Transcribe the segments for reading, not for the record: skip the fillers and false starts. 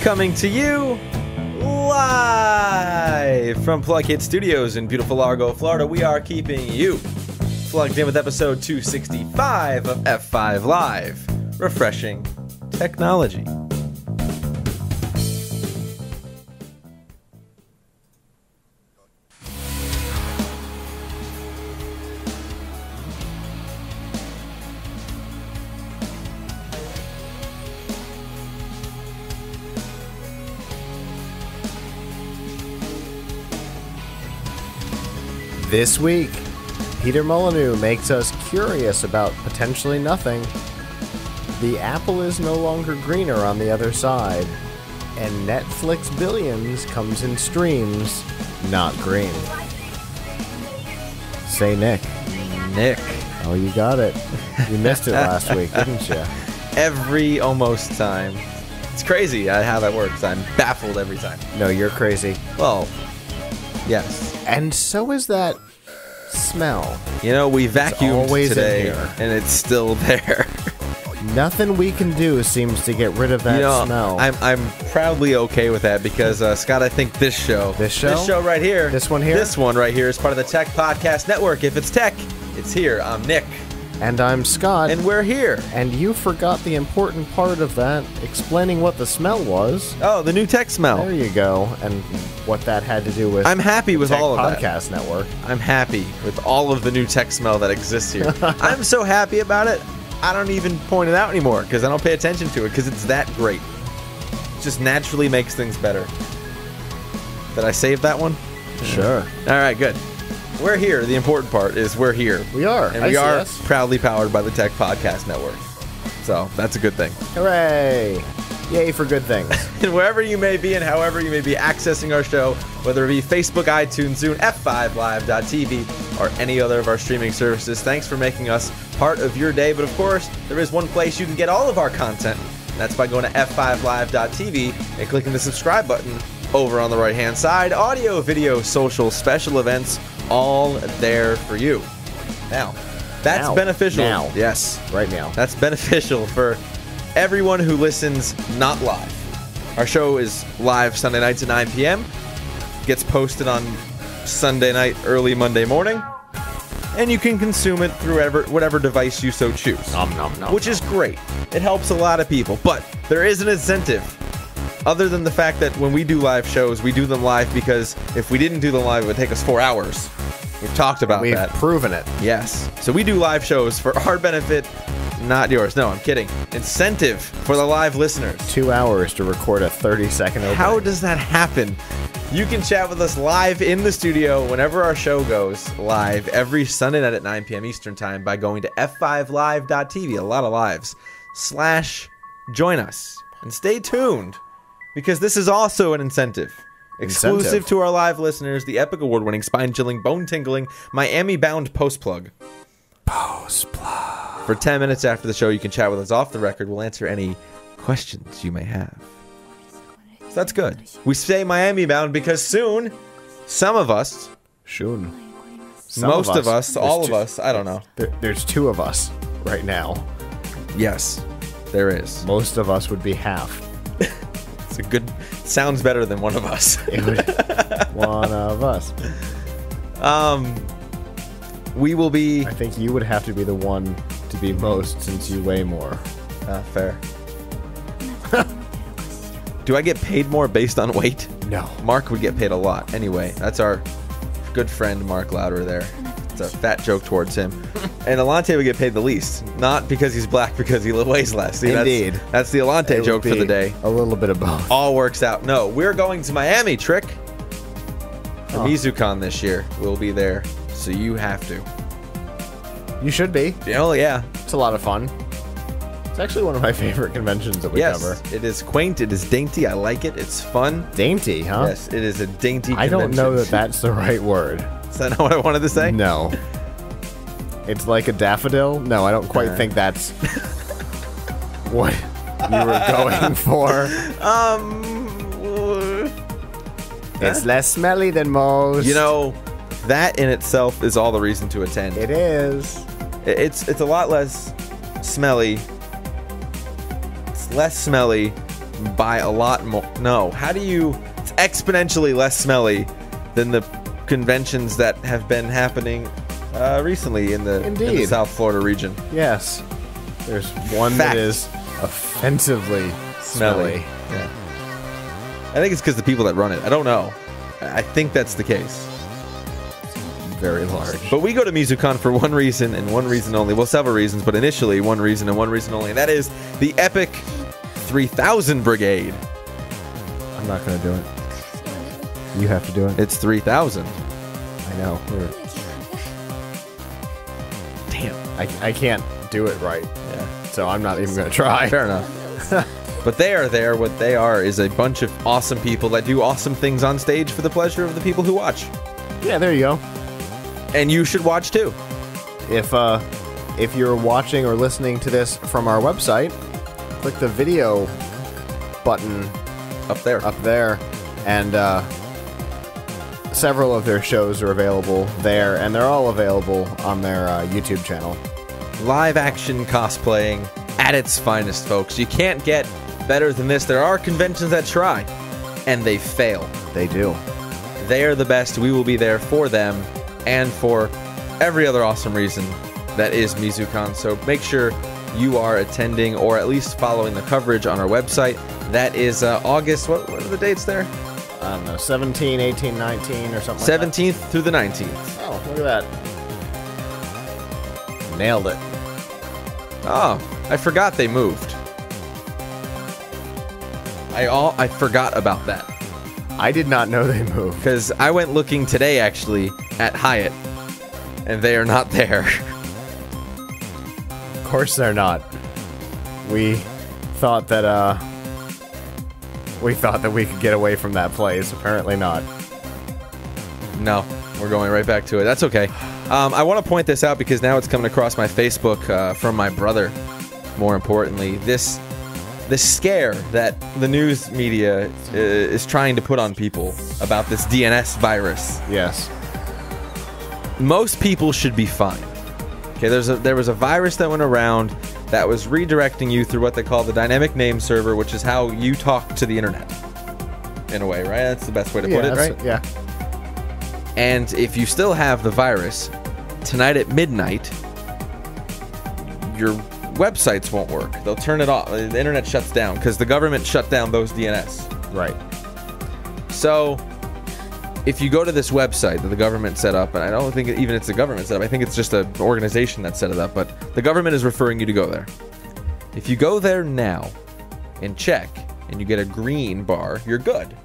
Coming to you live from Plughead Studios in beautiful Largo, Florida. We are keeping you plugged in with episode 265 of F5 Live. Refreshing technology. This week, Peter Molyneux makes us curious about potentially nothing. The apple is no longer greener on the other side. And Netflix Billions comes in streams, not green. Say Nick. Nick. Oh, you got it. You missed it last week, didn't you? Every almost time. It's crazy how that works. I'm baffled every time. No, you're crazy. Well, yes. And so is that smell. You know, we vacuumed always today, in here. and it's still there. Nothing we can do seems to get rid of that smell. I'm proudly okay with that because, Scott, I think this show right here, this one right here is part of the Tech Podcast Network. If it's tech, it's here. I'm Nick. And I'm Scott. And we're here. And you forgot the important part of that, explaining what the smell was. Oh, the new tech smell. There you go. And what that had to do with I'm happy with all of that. Podcast Network. I'm happy with all of the new tech smell that exists here. I'm so happy about it, I don't even point it out anymore because I don't pay attention to it because it's that great. It just naturally makes things better. Did I save that one? Sure. All right, good. We're here. The important part is we're here. We are. And we are proudly powered by the Tech Podcast Network. So that's a good thing. Hooray. Yay for good things. And wherever you may be and however you may be accessing our show, whether it be Facebook, iTunes, Zune, F5Live.tv, or any other of our streaming services, thanks for making us part of your day. But of course, there is one place you can get all of our content. And that's by going to F5Live.tv and clicking the subscribe button over on the right-hand side. Audio, video, social, special events, all there for you. Now, that's beneficial. Now. Yes. Right now. That's beneficial for everyone who listens not live. Our show is live Sunday nights at 9 p.m. Gets posted on Sunday night, early Monday morning. And you can consume it through whatever device you so choose. Which is great. It helps a lot of people. But there is an incentive. Other than the fact that when we do live shows, we do them live because if we didn't do them live, it would take us 4 hours. We've talked about that. We've proven it. Yes. So we do live shows for our benefit, not yours. No, I'm kidding. Incentive for the live listeners. 2 hours to record a 30-second opening. How does that happen? You can chat with us live in the studio whenever our show goes live every Sunday night at 9 p.m. Eastern Time by going to F5Live.tv, a lot of lives, /join us. And stay tuned. Because this is also an incentive. Exclusive to our live listeners, the Epic Award-winning, spine-chilling, bone-tingling, Miami-bound post-plug. Post-plug. For 10 minutes after the show, you can chat with us off the record. We'll answer any questions you may have. So that's good. We say Miami-bound because soon, some of us... Most of us, all of us, I don't know. There's two of us right now. Yes, there is. Most of us would be half. It's a good... Sounds better than one of us. One of us. We will be... I think you would have to be the one to be most since you weigh more. Fair. Do I get paid more based on weight? No. Mark would get paid a lot. Anyway, that's our good friend Mark Louder there. It's a fat joke towards him. And Alante would get paid the least. Not because he's black, because he weighs less. See, indeed. That's the Alante joke for the day. A little bit of both. All works out. No, we're going to Miami, Trick. For MizuCon this year. We'll be there. So you have to. You should be. Oh, yeah. It's a lot of fun. It's actually one of my favorite conventions that we cover. Yes, it is quaint. It is dainty. I like it. It's fun. Dainty, huh? Yes, it is a dainty convention. I don't know that that's the right word. Is that not what I wanted to say? No. It's like a daffodil? No, I don't quite think that's what you were going for. It's less smelly than most. You know, that in itself is all the reason to attend. It is. It's a lot less smelly. It's less smelly by a lot more. No, how do you? It's exponentially less smelly than the conventions that have been happening recently in the South Florida region. Yes. There's one that is offensively smelly. Yeah. I think it's because the people that run it. I don't know. I think that's the case. Very large. But we go to MizuCon for one reason and one reason only. Well, several reasons, but initially one reason and one reason only. And that is the epic 3000 Brigade. I'm not going to do it. You have to do it. It's 3000. I know. Damn. I can't do it right. Yeah. So I'm not even going to try. Fair enough. But they are there. What they are is a bunch of awesome people that do awesome things on stage for the pleasure of the people who watch. Yeah, there you go. And you should watch too. If you're watching or listening to this from our website, click the video button up there, and several of their shows are available there, and they're all available on their YouTube channel. Live action cosplaying at its finest, folks. You can't get better than this. There are conventions that try, and they fail. They do. They are the best. We will be there for them and for every other awesome reason that is MizuCon. So make sure you are attending or at least following the coverage on our website. That is August. What are the dates there? I don't know, 17, 18, 19 or something 17th through the 19th. Oh, look at that. Nailed it. Oh, I forgot they moved. I forgot about that. I did not know they moved. Because I went looking today, actually, at Hyatt, and they are not there. Of course they're not. We thought that we could get away from that place. Apparently not. No, we're going right back to it. That's okay. I want to point this out because now it's coming across my Facebook from my brother. More importantly, this scare that the news media is trying to put on people about this DNS virus. Yes. Most people should be fine. Okay, there was a virus that went around that was redirecting you through what they call the dynamic name server, which is how you talk to the internet. In a way, right? That's the best way to put it, right? Yeah. And if you still have the virus, tonight at midnight, your websites won't work. They'll turn it off. The internet shuts down because the government shut down those DNS. Right. So, if you go to this website that the government set up, and I don't think even it's the government set up, I think it's just an organization that set it up, but the government is referring you to go there. If you go there now and check, and you get a green bar, you're good.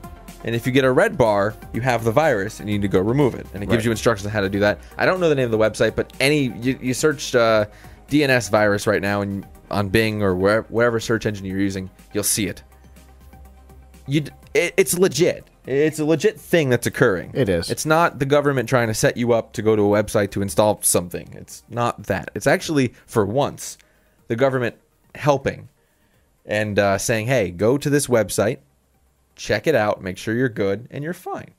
And if you get a red bar, you have the virus and you need to go remove it. And it gives you instructions on how to do that. I don't know the name of the website, but you search DNS virus right now and on Bing or wherever search engine you're using, you'll see it. It's legit. It's a legit thing that's occurring. It is. It's not the government trying to set you up to go to a website to install something. It's not that. It's actually, for once, the government helping and saying, hey, go to this website, check it out, make sure you're good, and you're fine.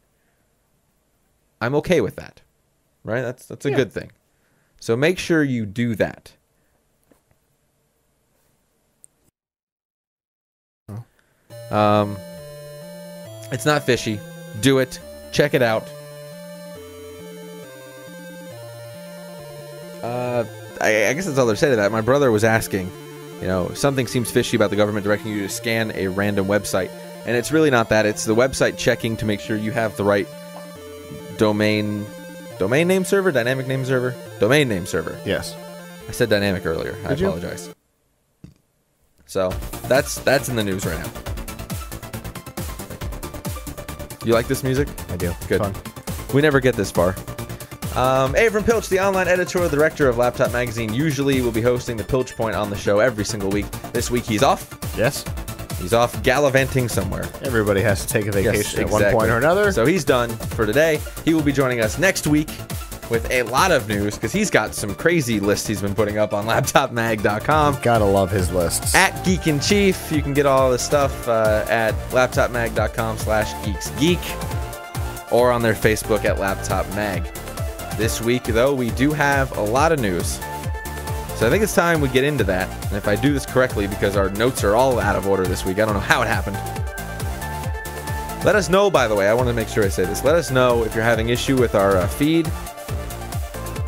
I'm okay with that. Right? That's a good thing. So make sure you do that. It's not fishy. Do it. Check it out. I guess that's all there's say to that. My brother was asking, something seems fishy about the government directing you to scan a random website. And it's really not that. It's the website checking to make sure you have the right domain name server? Dynamic name server? Domain name server. Yes. I said dynamic earlier. I apologize. So, that's in the news right now. You like this music? I do. Good. Fun. We never get this far. Avram Pilch, the online editorial director of Laptop Magazine, usually will be hosting the Pilch Point on the show every single week. This week he's off. Yes. He's off gallivanting somewhere. Everybody has to take a vacation Yes, at one point or another. So he's done for today. He will be joining us next week with a lot of news because he's got some crazy lists he's been putting up on laptopmag.com. Gotta love his lists. At Geek in Chief, you can get all this stuff at laptopmag.com/geeksgeek or on their Facebook at Laptop Mag. This week, though, we do have a lot of news. So I think it's time we get into that. And if I do this correctly, because our notes are all out of order this week, I don't know how it happened. Let us know, by the way, I want to make sure I say this. Let us know if you're having issue with our feed.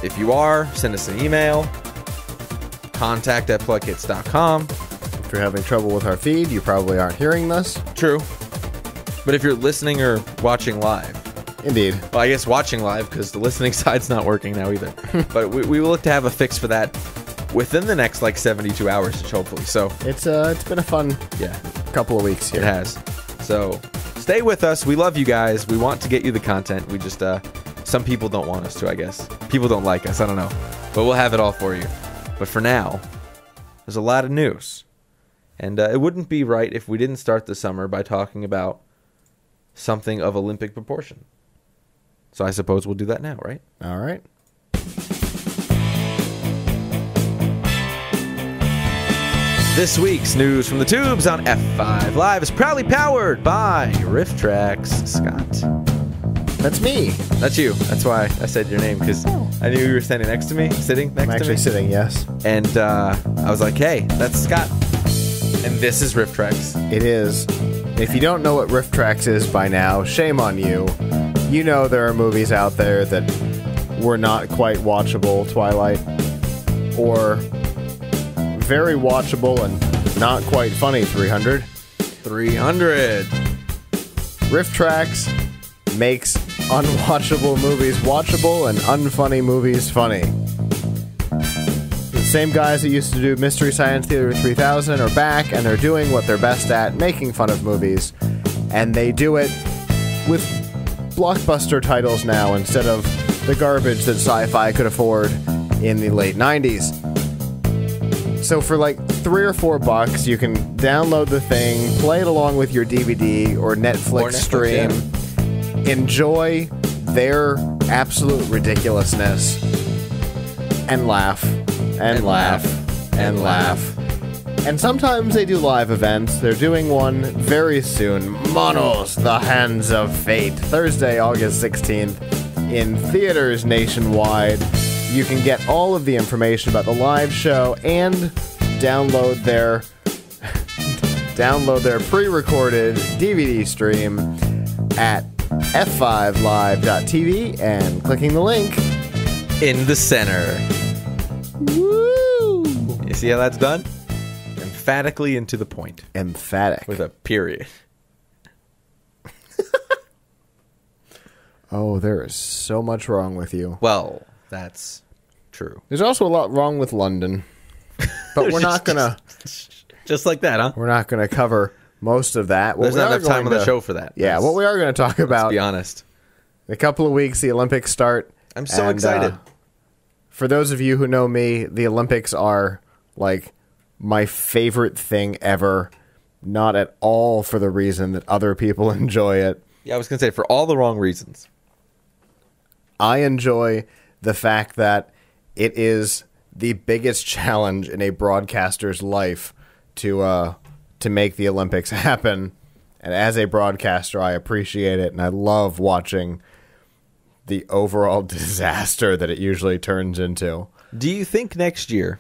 If you are, send us an email. contact@plughits.com. If you're having trouble with our feed, you probably aren't hearing this. True. But if you're listening or watching live, Indeed. well, I guess watching live because the listening side's not working now either. But we will look to have a fix for that within the next 72 hours, hopefully. So It's been a fun couple of weeks here. It has. So stay with us. We love you guys. We want to get you the content. We just some people don't want us to, I guess. People don't like us. I don't know. But we'll have it all for you. But for now, there's a lot of news. And it wouldn't be right if we didn't start the summer by talking about something of Olympic proportion. So I suppose we'll do that now, right? All right. This week's news from the tubes on F5 Live is proudly powered by RiffTrax. Scott. That's me. That's you. That's why I said your name, because I knew you were standing next to me, sitting next to me. I'm actually sitting, yes. And I was like, hey, that's Scott. And this is RiffTrax. It is. If you don't know what RiffTrax is by now, shame on you. You know there are movies out there that were not quite watchable, Twilight, or very watchable and not quite funny, 300. 300. RiffTrax makes unwatchable movies watchable and unfunny movies funny. The same guys that used to do Mystery Science Theater 3000 are back, and they're doing what they're best at, making fun of movies. And they do it with blockbuster titles now instead of the garbage that sci-fi could afford in the late 90s. So for $3 or $4, you can download the thing, play it along with your DVD or Netflix stream, enjoy their absolute ridiculousness, and laugh, and laugh, and laugh. And sometimes they do live events. They're doing one very soon. Monos, The Hands of Fate, Thursday, August 16th, in theaters nationwide. You can get all of the information about the live show and download their pre-recorded DVD stream at f5live.tv and clicking the link in the center. Woo! You see how that's done? Emphatically and to the point. Emphatic. With a period. Oh, there is so much wrong with you. Well, that's true. There's also a lot wrong with London. But we're not gonna just like that, huh? We're not gonna cover most of that. There's not enough time on the show for that. Yeah, what we are going to talk about. Let's be honest. In a couple of weeks, the Olympics start. I'm so excited. For those of you who know me, the Olympics are my favorite thing ever. Not at all for the reason that other people enjoy it. Yeah, I was going to say for all the wrong reasons. I enjoy the fact that it is the biggest challenge in a broadcaster's life to make the Olympics happen. And as a broadcaster, I appreciate it, and I love watching the overall disaster that it usually turns into. Do you think next year,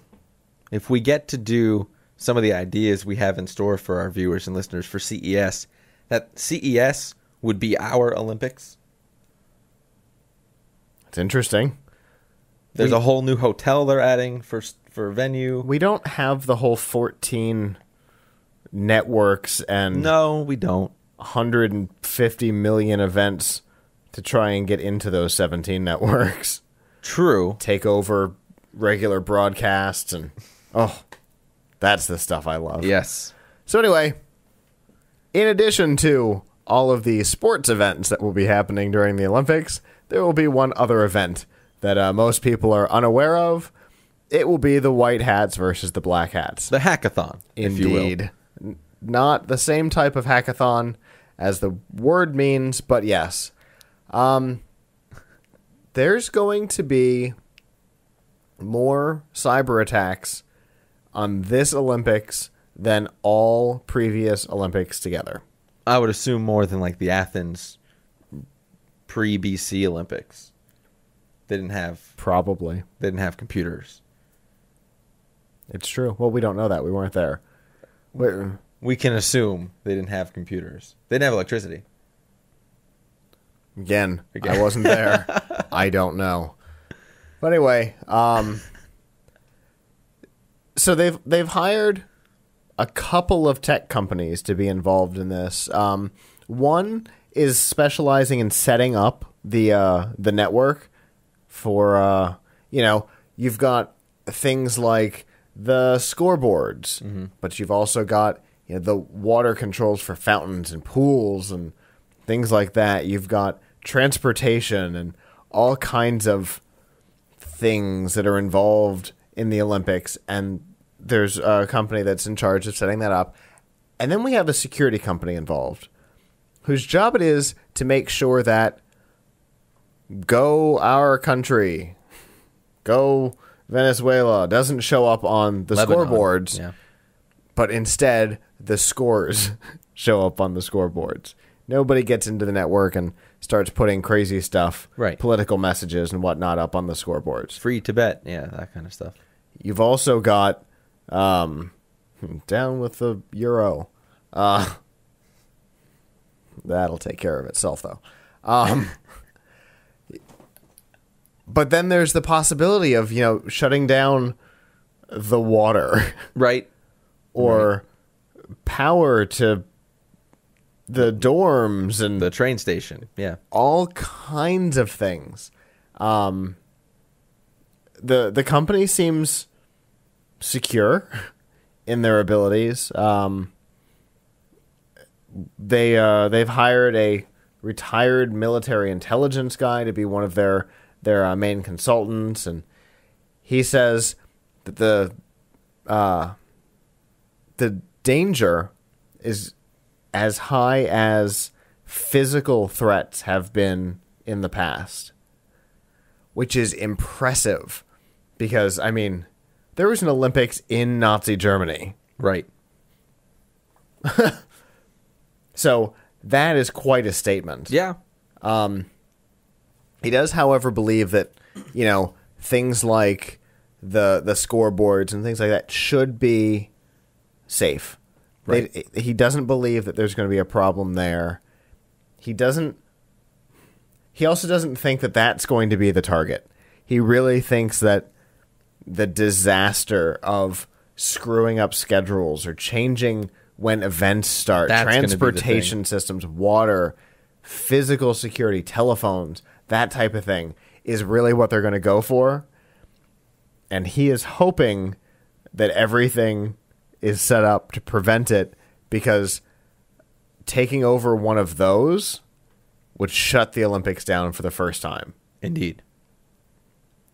if we get to do some of the ideas we have in store for our viewers and listeners for CES, that CES would be our Olympics? It's interesting. There's a whole new hotel they're adding for venue. We don't have the whole 14 networks and no, we don't. 150 million events to try and get into those 17 networks. True. Take over regular broadcasts and that's the stuff I love. Yes. So anyway, in addition to all of the sports events that will be happening during the Olympics, there will be one other event that most people are unaware of. It will be the white hats versus the black hats. The hackathon, Indeed. if you will. Not the same type of hackathon as the word means, but yes. There's going to be more cyber attacks on this Olympics than all previous Olympics together. I would assume more than the Athens pre-BC Olympics. They didn't have Probably. They didn't have computers. It's true. Well, we don't know that. We weren't there. We can assume they didn't have computers. They didn't have electricity. Again, I wasn't there. I don't know. But anyway, so they've hired a couple of tech companies to be involved in this. One is specializing in setting up the network for you've got things like the scoreboards, but you've also got the water controls for fountains and pools and things like that. You've got transportation and all kinds of things that are involved in the Olympics, and there's a company that's in charge of setting that up. And then we have a security company involved whose job it is to make sure that Go Our Country, Go Venezuela doesn't show up on the Lebanon. scoreboards, Yeah. but instead the scores show up on the scoreboards. Nobody gets into the network and starts putting crazy stuff, Right. political messages and whatnot up on the scoreboards. Free Tibet. Yeah, that kind of stuff. You've also got down with the euro. That'll take care of itself, though. But then there's the possibility of, shutting down the water Right. or power to the dorms and The train station. Yeah. all kinds of things. The company seems secure in their abilities. They've hired a retired military intelligence guy to be one of their main consultants, and he says that the danger is as high as physical threats have been in the past, which is impressive because, there was an Olympics in Nazi Germany. Right. So that is quite a statement. Yeah. He does, however, believe that, things like the scoreboards and things like that should be safe. Right. He doesn't believe that there's going to be a problem there. He also doesn't think that that's going to be the target. He really thinks that the disaster of screwing up schedules or changing when events start, That's gonna be the transportation systems, water, physical security, telephones, that type of thing is really what they're going to go for. And he is hoping that everything is set up to prevent it, because taking over one of those would shut the Olympics down for the first time. Indeed.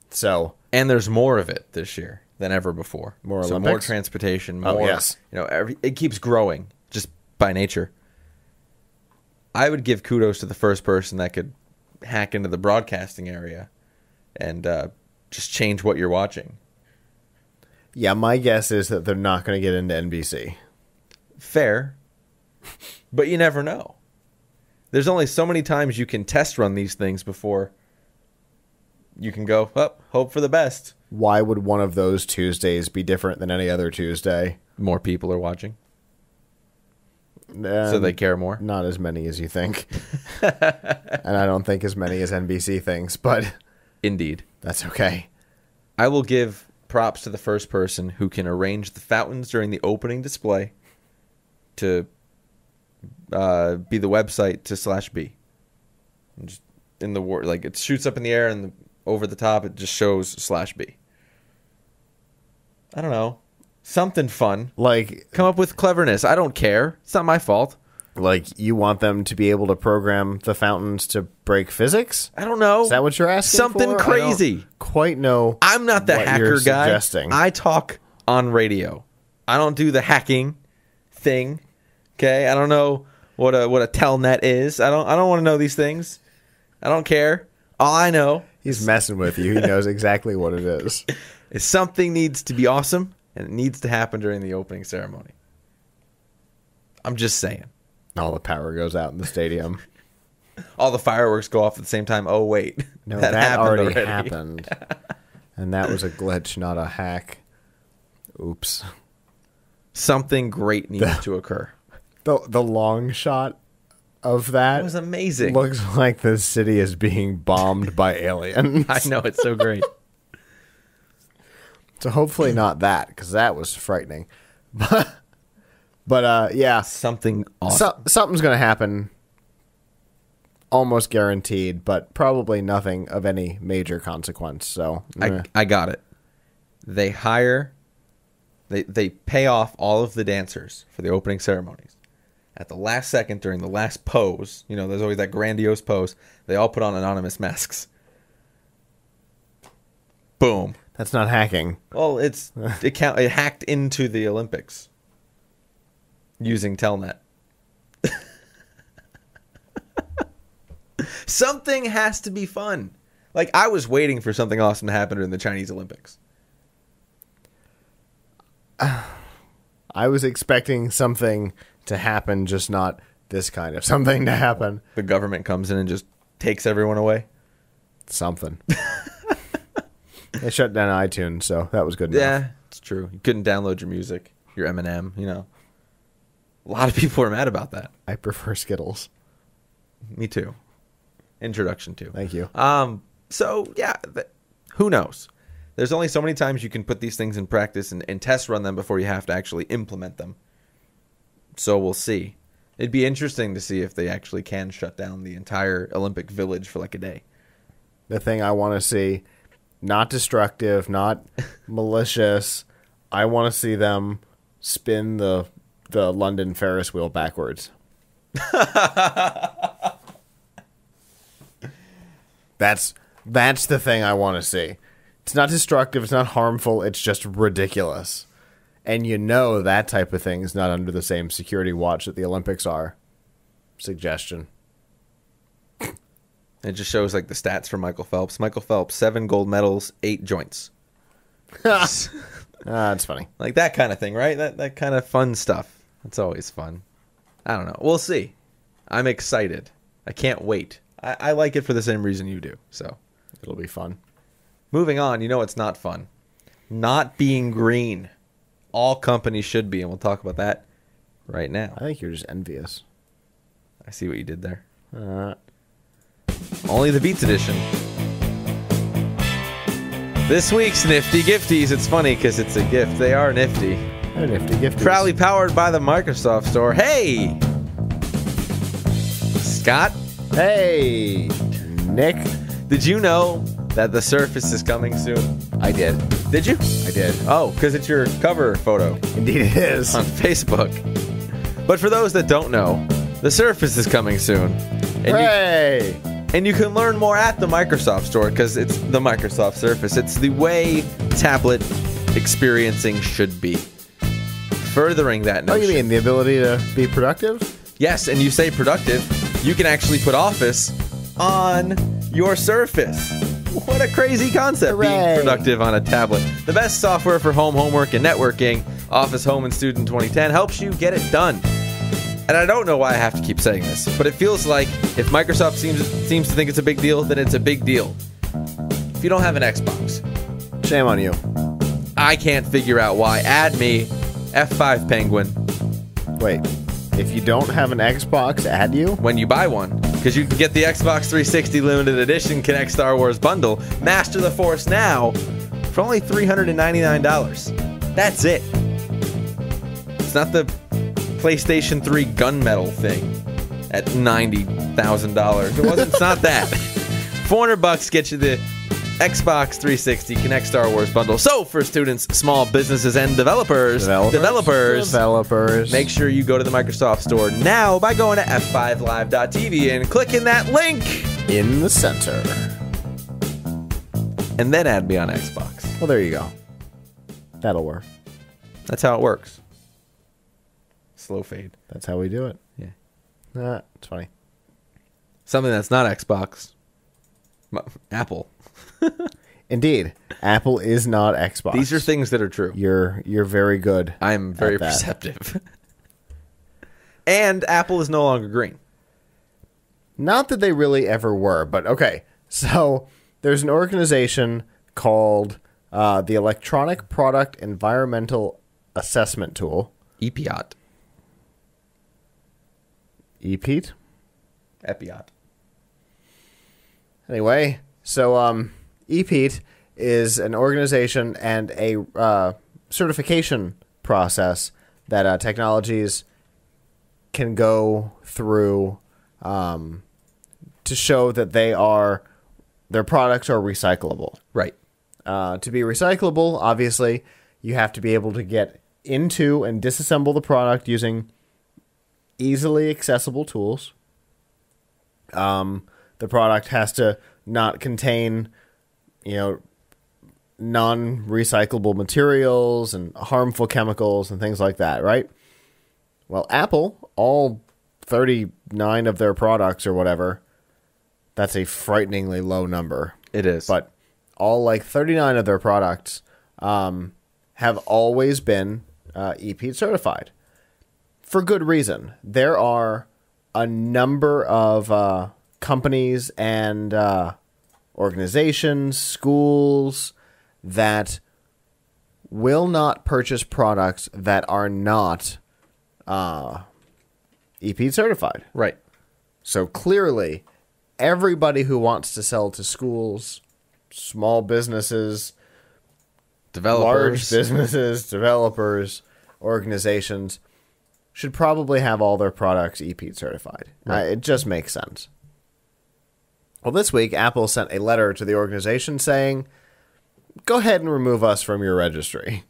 So, And there's more of it this year than ever before. More so Olympics? more transportation. Oh, More, yes. it keeps growing just by nature. I would give kudos to the first person that could hack into the broadcasting area and just change what you're watching. yeah, my guess is that they're not going to get into NBC. Fair, but you never know. There's only so many times you can test run these things before you can go, hope for the best. Why would one of those Tuesdays be different than any other Tuesday? More people are watching, so they care more. Not as many as you think. And I don't think as many as NBC thinks, but Indeed. that's okay. I will give props to the first person who can arrange the fountains during the opening display to be the website to /B. And just in the war, like it shoots up in the air and over the top it just shows /B. I don't know. Something fun. Like Come up with cleverness. I don't care. It's not my fault. you want them to be able to program the fountains to break physics? I don't know. Is that what you're asking Something for? crazy. I don't quite know. I'm not the what hacker you're guy. suggesting. I talk on radio. I don't do the hacking thing. Okay? I don't know what a telnet is. I don't want to know these things. I don't care. All I know He's messing with you. He knows exactly what it is. is something needs to be awesome, and it needs to happen during the opening ceremony. I'm just saying. All the power goes out in the stadium. All the fireworks go off at the same time. Oh, wait. No, that already happened. And that was a glitch, not a hack. Oops. Something great needs to occur. The long shot of that It was amazing. looks like the city is being bombed by aliens. I know, it's so great. So hopefully not that, because that was frightening. But yeah, Something awesome. something's going to happen. Almost guaranteed, but probably nothing of any major consequence. So I got it. They hire, they pay off all of the dancers for the opening ceremonies. At the last second, during the last pose, you know, there's always that grandiose pose, they all put on anonymous masks. Boom. that's not hacking. Well, it hacked into the Olympics using Telnet. Something has to be fun. Like, I was waiting for something awesome to happen during the Chinese Olympics. I was expecting something to happen, just not this kind of something to happen. The government comes in and just takes everyone away. Something. They shut down iTunes, so that was good enough. Yeah, it's true. You couldn't download your music, your Eminem, you know. A lot of people are mad about that. I prefer Skittles. Me too. Introduction to. Thank you. So, yeah, who knows? There's only so many times you can put these things in practice and test run them before you have to actually implement them. So we'll see. It'd be interesting to see if they actually can shut down the entire Olympic Village for like a day. The thing I want to see, not destructive, not malicious. I want to see them spin the London Ferris wheel backwards. That's the thing I want to see. It's not destructive, it's not harmful, it's just ridiculous. And you know that type of thing is not under the same security watch that the Olympics are. Suggestion. It just shows like the stats for Michael Phelps. Michael Phelps, 7 gold medals, 8 joints. That's funny. Like that kind of thing, right? That kind of fun stuff. It's always fun. I don't know. We'll see. I'm excited. I can't wait. I like it for the same reason you do. So It'll be fun. moving on, you know it's not fun. Not being green. All companies should be, and we'll talk about that right now. I think you're just envious. I see what you did there. Only the Beats edition. This week's Nifty Gifties. It's funny because it's a gift. They are nifty. They're nifty gifties. Proudly powered by the Microsoft Store. Hey! Scott, Hey, Nick. did you know that the Surface is coming soon? I did. Did you? I did. Oh, because it's your cover photo Indeed it is. on Facebook. But for those that don't know, the Surface is coming soon. Hooray! And you can learn more at the Microsoft Store because it's the Microsoft Surface. It's the way tablet experiencing should be. Furthering that Oh, notion. you mean the ability to be productive? Yes, and you say productive, you can actually put Office on your Surface. What a crazy concept, being Hooray. productive on a tablet. The best software for home, homework, and networking, Office Home and Student 2010, helps you get it done. And I don't know why I have to keep saying this, but it feels like if Microsoft seems to think it's a big deal, then it's a big deal. If you don't have an Xbox, Shame on you. I can't figure out why. Add me, F5 Penguin, Wait, if you don't have an Xbox, add you? when you buy one, because you can get the Xbox 360 Limited Edition Kinect Star Wars bundle, Master the Force now, for only $399. That's it. It's not the PlayStation 3 gunmetal thing at $90,000. It's not that. $400 gets you the Xbox 360 Kinect Star Wars bundle. So for students, small businesses, and developers, make sure you go to the Microsoft Store now by going to f5live.tv and clicking that link, In the center. and then add me on Xbox. Well, there you go. That'll work. That's how it works. Slow fade. That's how we do it. Yeah. It's funny. Something that's not Xbox. Apple. Indeed, Apple is not Xbox. These are things that are true. You're very good. I'm very at that. perceptive. And Apple is no longer green. Not that they really ever were, but okay. So there's an organization called the Electronic Product Environmental Assessment Tool. EPIOT. EPEAT? EPIOT. Anyway, so EPEAT is an organization and a certification process that technologies can go through to show that their products are recyclable. Right. To be recyclable, obviously, you have to be able to get into and disassemble the product using easily accessible tools. The product has to not contain, non-recyclable materials and harmful chemicals and things like that, right? Well, Apple, all 39 of their products or whatever, that's a frighteningly low number. It is. But all 39 of their products have always been EPEAT certified. For good reason. There are a number of companies and organizations, schools that will not purchase products that are not EPEAT certified. Right. So clearly, everybody who wants to sell to schools, small businesses, Developers. large businesses, developers, organizations should probably have all their products EPEAT certified. Right. It just makes sense. Well, this week, Apple sent a letter to the organization saying, go ahead and remove us from your registry.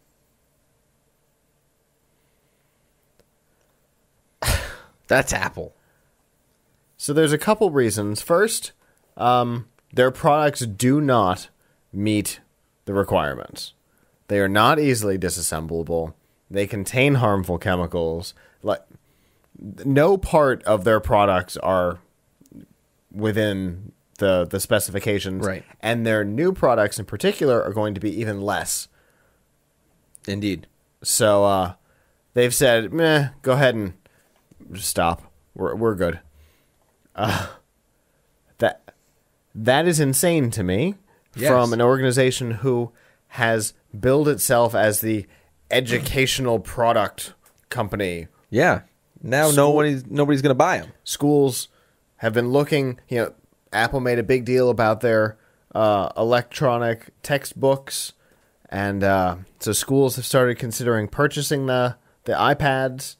That's Apple. So there's a couple reasons. First, their products do not meet the requirements. They are not easily disassemblable. They contain harmful chemicals. No part of their products are within the specifications. Right. And their new products in particular are going to be even less. Indeed. So they've said, meh, go ahead and just stop. We're good. That is insane to me. Yes. From an organization who has billed itself as the educational product company. Yeah. Now nobody's going to buy them. Schools have been looking, Apple made a big deal about their electronic textbooks, and so schools have started considering purchasing the iPads.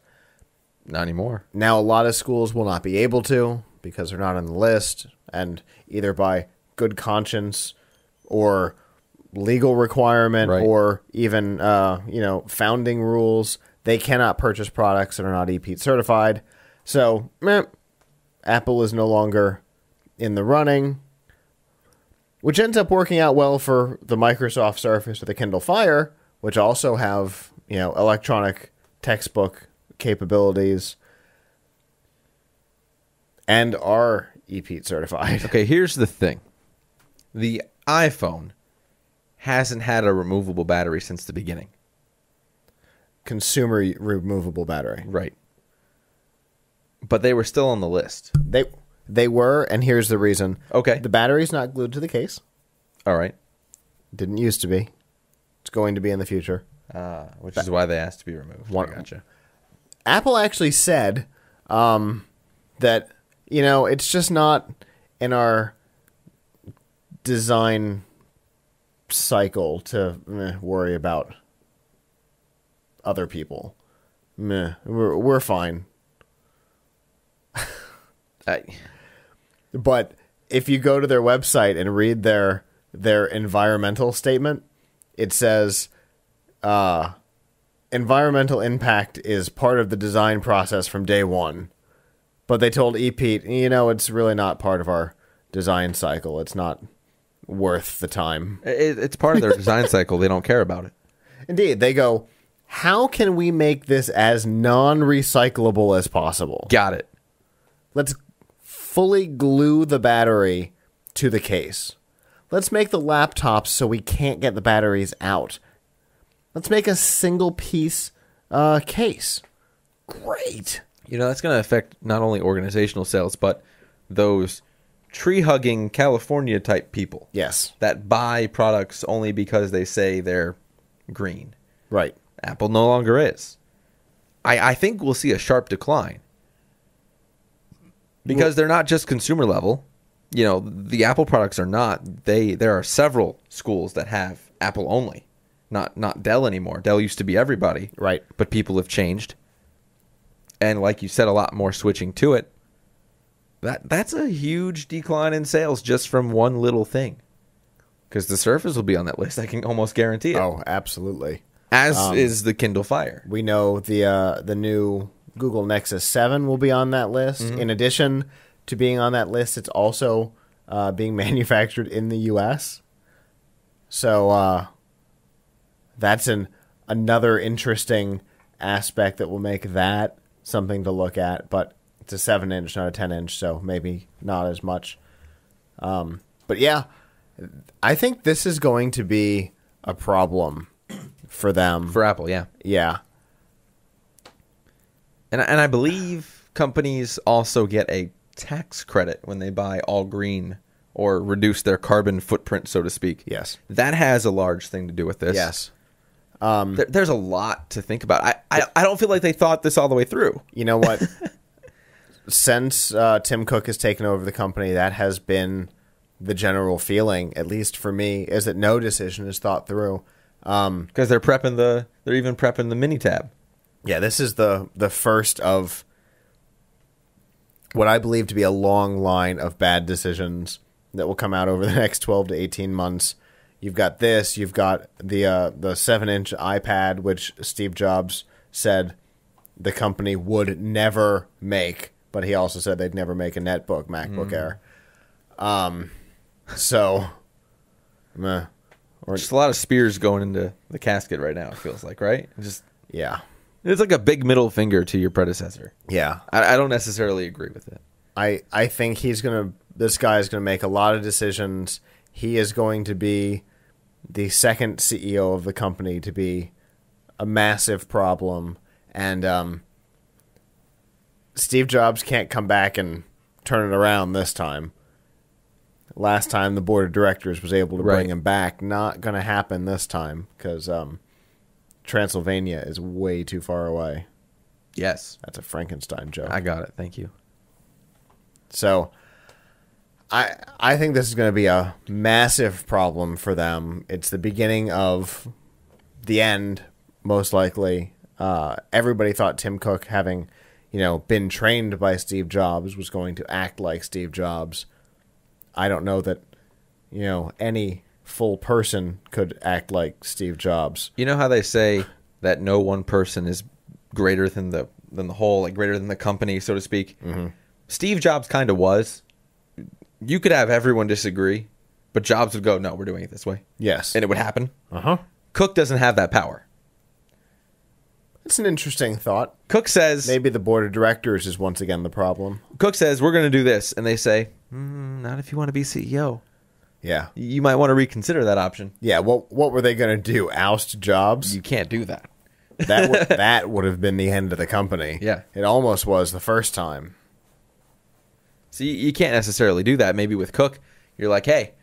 Not anymore. Now a lot of schools will not be able to because they're not on the list, and either by good conscience or legal requirement, right, or even founding rules, they cannot purchase products that are not EPEAT certified. So Apple is no longer in the running, which ends up working out well for the Microsoft Surface or the Kindle Fire, which also have electronic textbook capabilities and are EPEAT certified. Okay, here's the thing. The iPhone hasn't had a removable battery since the beginning. Consumer removable battery. Right. But they were still on the list. They were, and here's the reason. Okay. The battery's not glued to the case. All right. Didn't used to be. It's going to be in the future. Which is why they asked to be removed. I gotcha. Apple actually said that, it's just not in our design cycle to worry about other people. We're fine. But if you go to their website and read their environmental statement, it says environmental impact is part of the design process from day one. But they told EPEAT, it's really not part of our design cycle. It's not worth the time. It's part of their design cycle. They don't care about it. Indeed. They go, how can we make this as non-recyclable as possible? Got it. Let's fully glue the battery to the case. Let's make the laptops so we can't get the batteries out. Let's make a single piece case. Great. That's going to affect not only organizational sales, but those tree-hugging California type people Yes. that buy products only because they say they're green. Right. Apple no longer is. I think we'll see a sharp decline because they're not just consumer level. You know, the Apple products are not. There are several schools that have Apple only, not Dell anymore. Dell used to be everybody, Right. but people have changed, and like you said, a lot more switching to it. That's a huge decline in sales just from one little thing, because the Surface will be on that list. I can almost guarantee it. Oh, absolutely. As is the Kindle Fire. We know the new Google Nexus 7 will be on that list. In addition to being on that list, it's also being manufactured in the U.S. So that's another interesting aspect that will make that something to look at. But it's a 7-inch, not a 10-inch, so maybe not as much. But yeah, I think this is going to be a problem for them. For Apple, yeah. Yeah. And I believe companies also get a tax credit when they buy all green or reduce their carbon footprint, so to speak. Yes. That has a large thing to do with this. Yes. There's a lot to think about. I don't feel like they thought this all the way through. You know what? Since Tim Cook has taken over the company, that has been the general feeling, at least for me, is that no decision is thought through. Because they're even prepping the mini tab. Yeah, this is the first of what I believe to be a long line of bad decisions that will come out over the next 12 to 18 months. You've got this. You've got the 7-inch iPad, which Steve Jobs said the company would never make, but he also said they'd never make a netbook, MacBook Air. So, meh. Just a lot of spears going into the casket right now, it feels like, right? Yeah. It's like a big middle finger to your predecessor. Yeah. I don't necessarily agree with it. I think this guy is going to make a lot of decisions. He is going to be the second CEO of the company to be a massive problem. And Steve Jobs can't come back and turn it around this time. Last time the board of directors was able to bring him back. Not going to happen this time because Transylvania is way too far away. Yes. That's a Frankenstein joke. I got it. Thank you. So I think this is going to be a massive problem for them. It's the beginning of the end, most likely. Everybody thought Tim Cook, having been trained by Steve Jobs, was going to act like Steve Jobs. I don't know that any full person could act like Steve Jobs. You know how they say that no one person is greater than the whole, like greater than the company, so to speak. Mm-hmm. Steve Jobs kind of was. You could have everyone disagree, but Jobs would go, "No, we're doing it this way." Yes, and it would happen. Cook doesn't have that power. It's an interesting thought. Cook says maybe the board of directors is once again the problem. Cook says we're going to do this, and they say, "Not if you want to be CEO." Yeah, you might want to reconsider that option. Yeah, what were they going to do? Oust Jobs? You can't do that. That would have been the end of the company. Yeah, it almost was the first time. So you can't necessarily do that. Maybe with Cook, you're like, hey,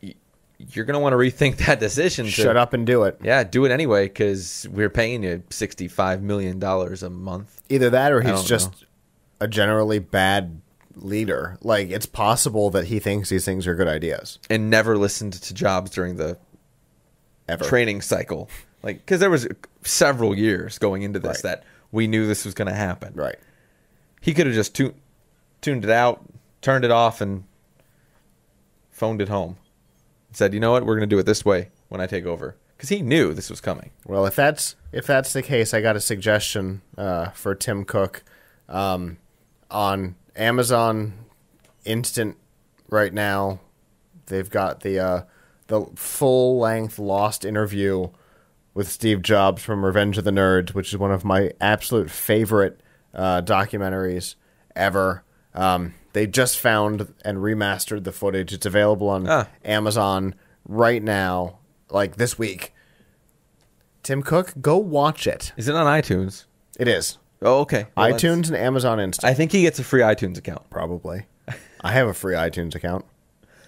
you're going to want to rethink that decision. Shut up and do it. Yeah, do it anyway because we're paying you $65 million a month. Either that or he's just a generally bad leader. Like, it's possible that he thinks these things are good ideas. And never listened to Jobs during the training cycle. Like, because there was several years going into this that we knew this was going to happen. Right. He could have just tuned it out, turned it off, and phoned it home. Said, you know what, we're going to do it this way when I take over. Because he knew this was coming. Well, if that's the case, I got a suggestion for Tim Cook. On Amazon Instant right now, they've got the full-length Lost interview with Steve Jobs from Revenge of the Nerds, which is one of my absolute favorite documentaries ever. They just found and remastered the footage. It's available on Amazon right now, like this week. Tim Cook, go watch it. Is it on iTunes? It is. Oh, okay. Well, iTunes and Amazon Instant. I think he gets a free iTunes account. Probably. I have a free iTunes account.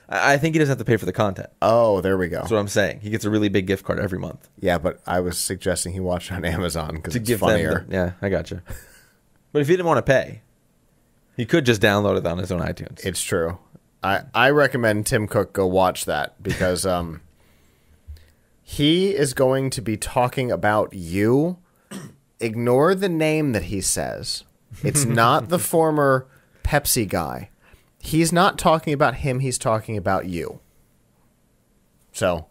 I think he doesn't have to pay for the content. Oh, there we go. That's what I'm saying. He gets a really big gift card every month. Yeah, but I was suggesting he watch it on Amazon because it's give funnier. Yeah, I gotcha. But if he didn't want to pay, he could just download it on his own iTunes. It's true. I recommend Tim Cook go watch that because he is going to be talking about you. Ignore the name that he says. It's not the former Pepsi guy. He's not talking about him. He's talking about you. So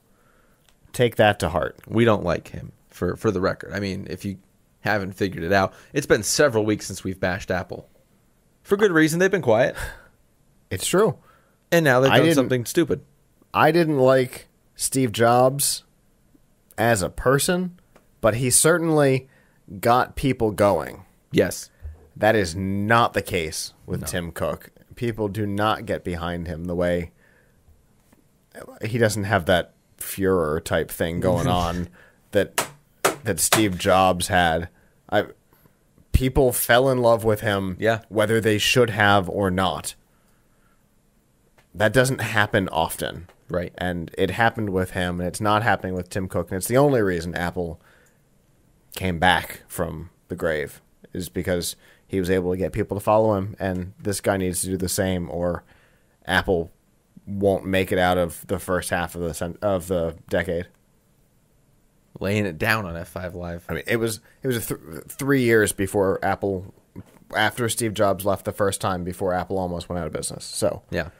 take that to heart. We don't like him, for the record. I mean, if you haven't figured it out, it's been several weeks since we've bashed Apple. For good reason. They've been quiet. It's true. And now they've done something stupid. I didn't like Steve Jobs as a person, but he certainly got people going. Yes. That is not the case with Tim Cook. People do not get behind him the way he doesn't have that Führer type thing going on that Steve Jobs had. People fell in love with him, whether they should have or not. That doesn't happen often. Right. And it happened with him, and it's not happening with Tim Cook. And it's the only reason Apple came back from the grave is because he was able to get people to follow him, and this guy needs to do the same, or Apple won't make it out of the first half of the decade. Laying it down on F5 Live. I mean, it was 3 years before Apple, after Steve Jobs left the first time, before Apple almost went out of business. So yeah,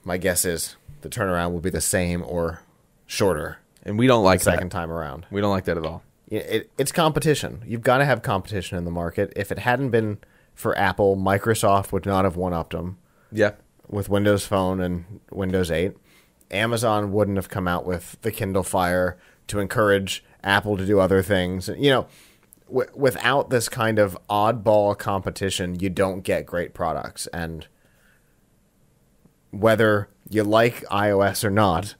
my guess is the turnaround will be the same or shorter. And we don't like the second time around. We don't like that at all. It's competition. You've got to have competition in the market. If it hadn't been for Apple, Microsoft would not have one-upped them. Yeah. With Windows Phone and Windows 8. Amazon wouldn't have come out with the Kindle Fire to encourage Apple to do other things. You know, without this kind of oddball competition, you don't get great products. And whether you like iOS or not,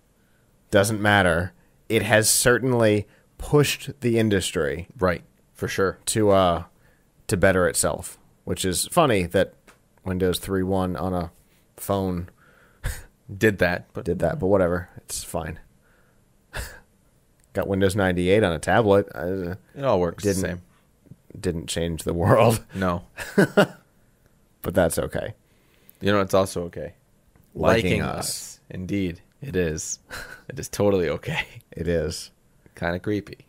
doesn't matter. It has certainly pushed the industry, right, for sure, to better itself, which is funny that Windows 3.1 on a phone did that, but whatever, it's fine. Got Windows 98 on a tablet. It all works the same. Didn't change the world. No. But that's okay. You know, it's also okay. Liking us. Indeed, it is. It is totally okay. It is. Kind of creepy,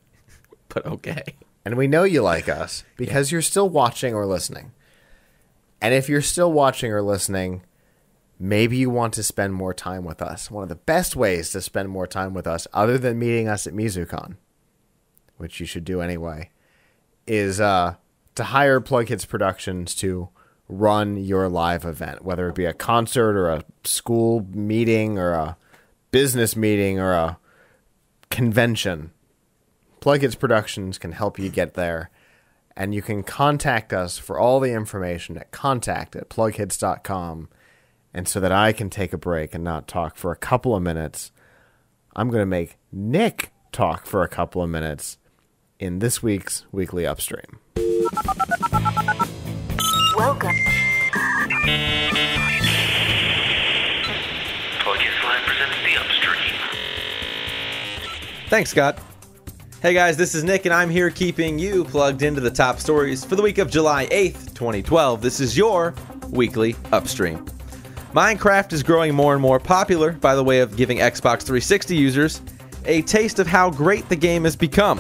but okay. And we know you like us because you're still watching or listening. And if you're still watching or listening, maybe you want to spend more time with us. One of the best ways to spend more time with us, other than meeting us at MizuCon, which you should do anyway, is to hire Plug Hits Productions to run your live event, whether it be a concert or a school meeting or a business meeting or a convention. Plug Hits Productions can help you get there, and you can contact us for all the information at contact@plughits.com. And so that I can take a break and not talk for a couple of minutes, I'm going to make Nick talk for a couple of minutes in this week's Weekly Upstream. Welcome. Plug Hits Live presents the Upstream. Thanks, Scott. Hey guys, this is Nick, and I'm here keeping you plugged into the top stories for the week of July 8th, 2012. This is your Weekly Upstream. Minecraft is growing more and more popular by the way of giving Xbox 360 users a taste of how great the game has become.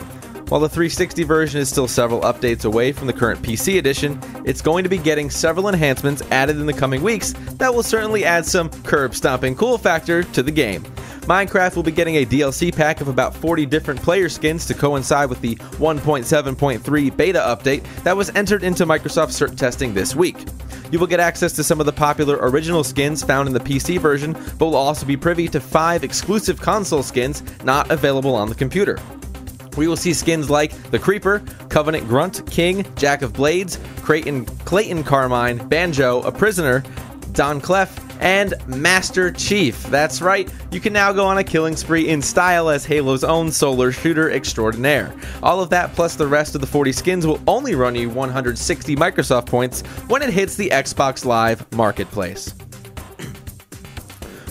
While the 360 version is still several updates away from the current PC edition, it's going to be getting several enhancements added in the coming weeks that will certainly add some curb-stomping cool factor to the game. Minecraft will be getting a DLC pack of about 40 different player skins to coincide with the 1.7.3 beta update that was entered into Microsoft cert testing this week. You will get access to some of the popular original skins found in the PC version, but will also be privy to 5 exclusive console skins not available on the computer. We will see skins like the Creeper, Covenant Grunt, King, Jack of Blades, Clayton Carmine, Banjo, a Prisoner, Don Clef, and Master Chief. That's right, you can now go on a killing spree in style as Halo's own solar shooter extraordinaire. All of that plus the rest of the 40 skins will only run you 160 Microsoft points when it hits the Xbox Live Marketplace.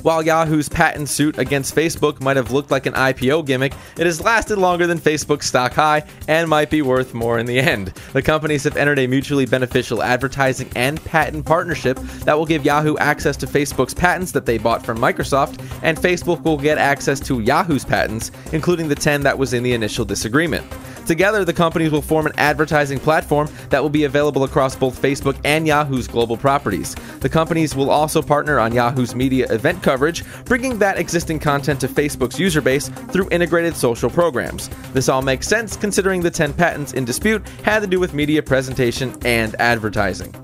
While Yahoo's patent suit against Facebook might have looked like an IPO gimmick, it has lasted longer than Facebook's stock high and might be worth more in the end. The companies have entered a mutually beneficial advertising and patent partnership that will give Yahoo access to Facebook's patents that they bought from Microsoft, and Facebook will get access to Yahoo's patents, including the 10 that was in the initial disagreement. Together, the companies will form an advertising platform that will be available across both Facebook and Yahoo's global properties. The companies will also partner on Yahoo's media event coverage, bringing that existing content to Facebook's user base through integrated social programs. This all makes sense considering the 10 patents in dispute had to do with media presentation and advertising.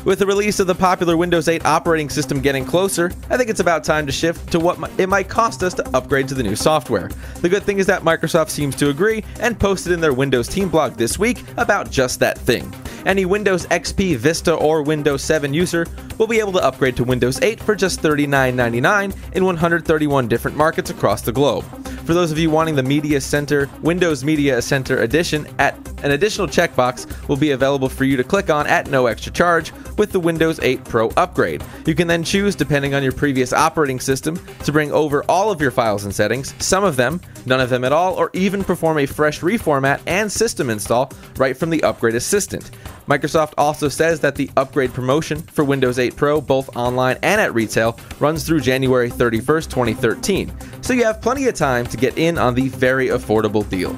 With the release of the popular Windows 8 operating system getting closer, I think it's about time to shift to what it might cost us to upgrade to the new software. The good thing is that Microsoft seems to agree and posted in their Windows team blog this week about just that thing. Any Windows XP, Vista, or Windows 7 user will be able to upgrade to Windows 8 for just $39.99 in 131 different markets across the globe. For those of you wanting the Media Center, Windows Media Center Edition, an additional checkbox will be available for you to click on at no extra charge with the Windows 8 Pro upgrade. You can then choose, depending on your previous operating system, to bring over all of your files and settings, some of them, none of them at all, or even perform a fresh reformat and system install right from the Upgrade Assistant. Microsoft also says that the upgrade promotion for Windows 8 Pro, both online and at retail, runs through January 31st, 2013. So you have plenty of time to get in on the very affordable deal.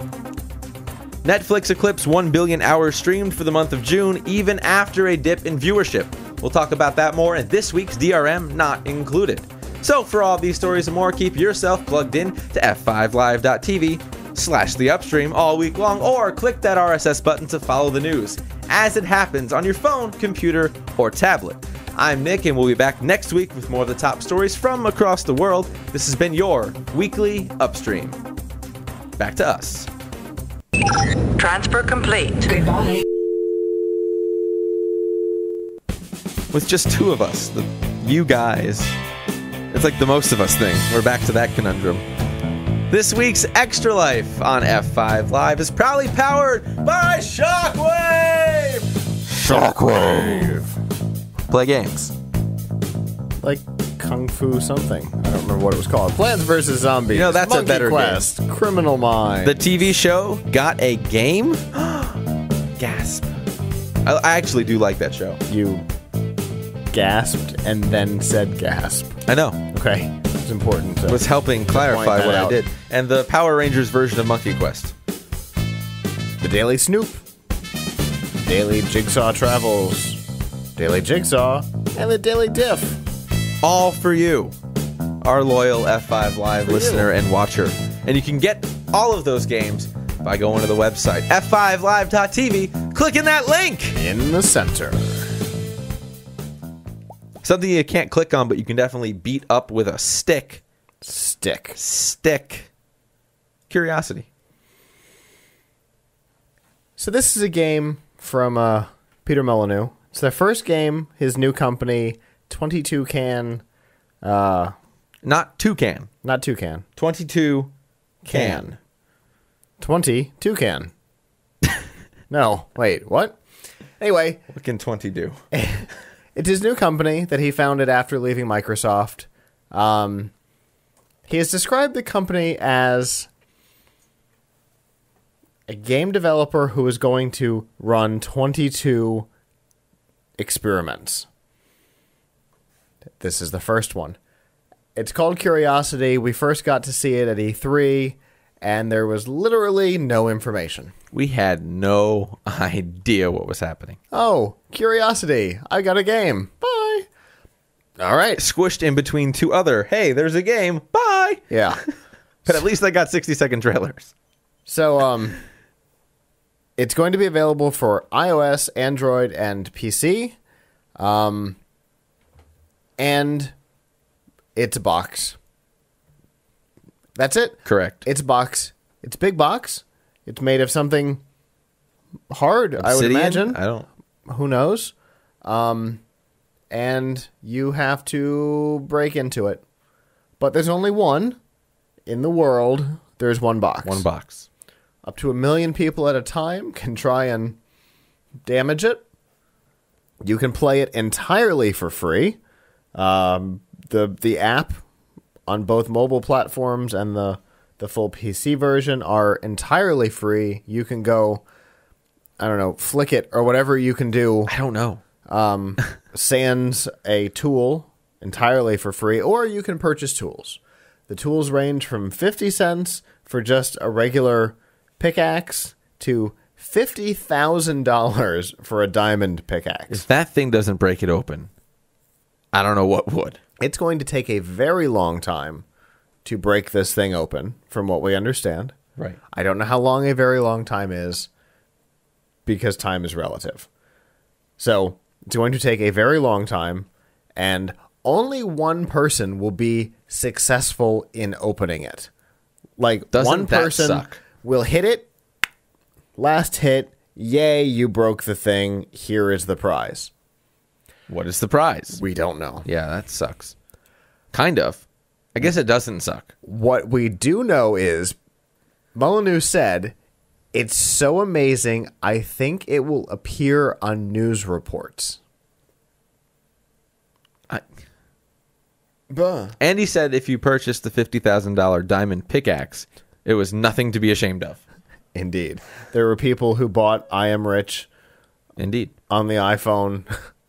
Netflix eclipsed 1 billion hours streamed for the month of June, even after a dip in viewership. We'll talk about that more in this week's DRM Not Included. So for all these stories and more, keep yourself plugged in to f5live.tv/theupstream all week long, or click that RSS button to follow the news as it happens on your phone, computer, or tablet. I'm Nick, and we'll be back next week with more of the top stories from across the world. This has been your weekly Upstream. Back to us. Transfer complete. Goodbye. With just two of us, you guys. It's like the most of us thing. We're back to that conundrum. This week's Extra Life on F5 Live is proudly powered by Shockwave! Shockwave. Play games. Like Kung Fu something. I don't remember what it was called. Plants vs. Zombies. You know, that's Monkey a better Quest, game. Criminal Minds. The TV show got a game? Gasp. I actually do like that show. You gasped and then said gasp. I know. Okay. It's important to Was helping clarify what I out. did. And the Power Rangers version of Monkey Quest. The Daily Snoop. Daily Jigsaw Travels. Daily Jigsaw. And the Daily Diff. All for you, our loyal F5 Live For listener you. and watcher. And you can get all of those games by going to the website, f5live.tv, clicking that link. In the center. Something you can't click on, but you can definitely beat up with a stick. Stick. Stick. Curiosity. So this is a game from Peter Molyneux. It's their first game. His new company, 22 Can. Not Toucan. Not Toucan. 22 Can. 22 Can. No, wait, what? Anyway, What can 20 do? it's his new company that he founded after leaving Microsoft. He has described the company as a game developer who is going to run 22 experiments. This is the first one. It's called Curiosity. We first got to see it at E3, and there was literally no information. We had no idea what was happening. Oh, Curiosity. I got a game. Bye. All right. Squished in between two other, hey, there's a game, bye. Yeah. But at least I got 60-second trailers. So, it's going to be available for iOS, Android, and PC. And it's a box. That's it. Correct. It's a box. It's a big box. It's made of something hard, I would Obsidian? imagine. I don't. Who knows? and you have to break into it. But there's only one in the world. There's one box. One box. Up to 1 million people at a time can try and damage it. You can play it entirely for free. The app on both mobile platforms and the full PC version are entirely free. You can go, I don't know, flick it or whatever you can do. I don't know. Sans a tool entirely for free, or you can purchase tools. The tools range from 50 cents for just a regular pickaxe to $50,000 for a diamond pickaxe. If that thing doesn't break it open, I don't know what would. It's going to take a very long time to break this thing open, from what we understand. Right. I don't know how long a very long time is, because time is relative. So it's going to take a very long time, and only one person will be successful in opening it. Like, Doesn't one that person suck? will hit it, last hit, yay, you broke the thing, here is the prize. What is the prize? We don't know. Yeah, that sucks. Kind of. I guess it doesn't suck. What we do know is, Molyneux said, it's so amazing, I think it will appear on news reports. Andy said if you purchased the $50,000 diamond pickaxe, it was nothing to be ashamed of. Indeed. There were people who bought I Am Rich Indeed. on the iPhone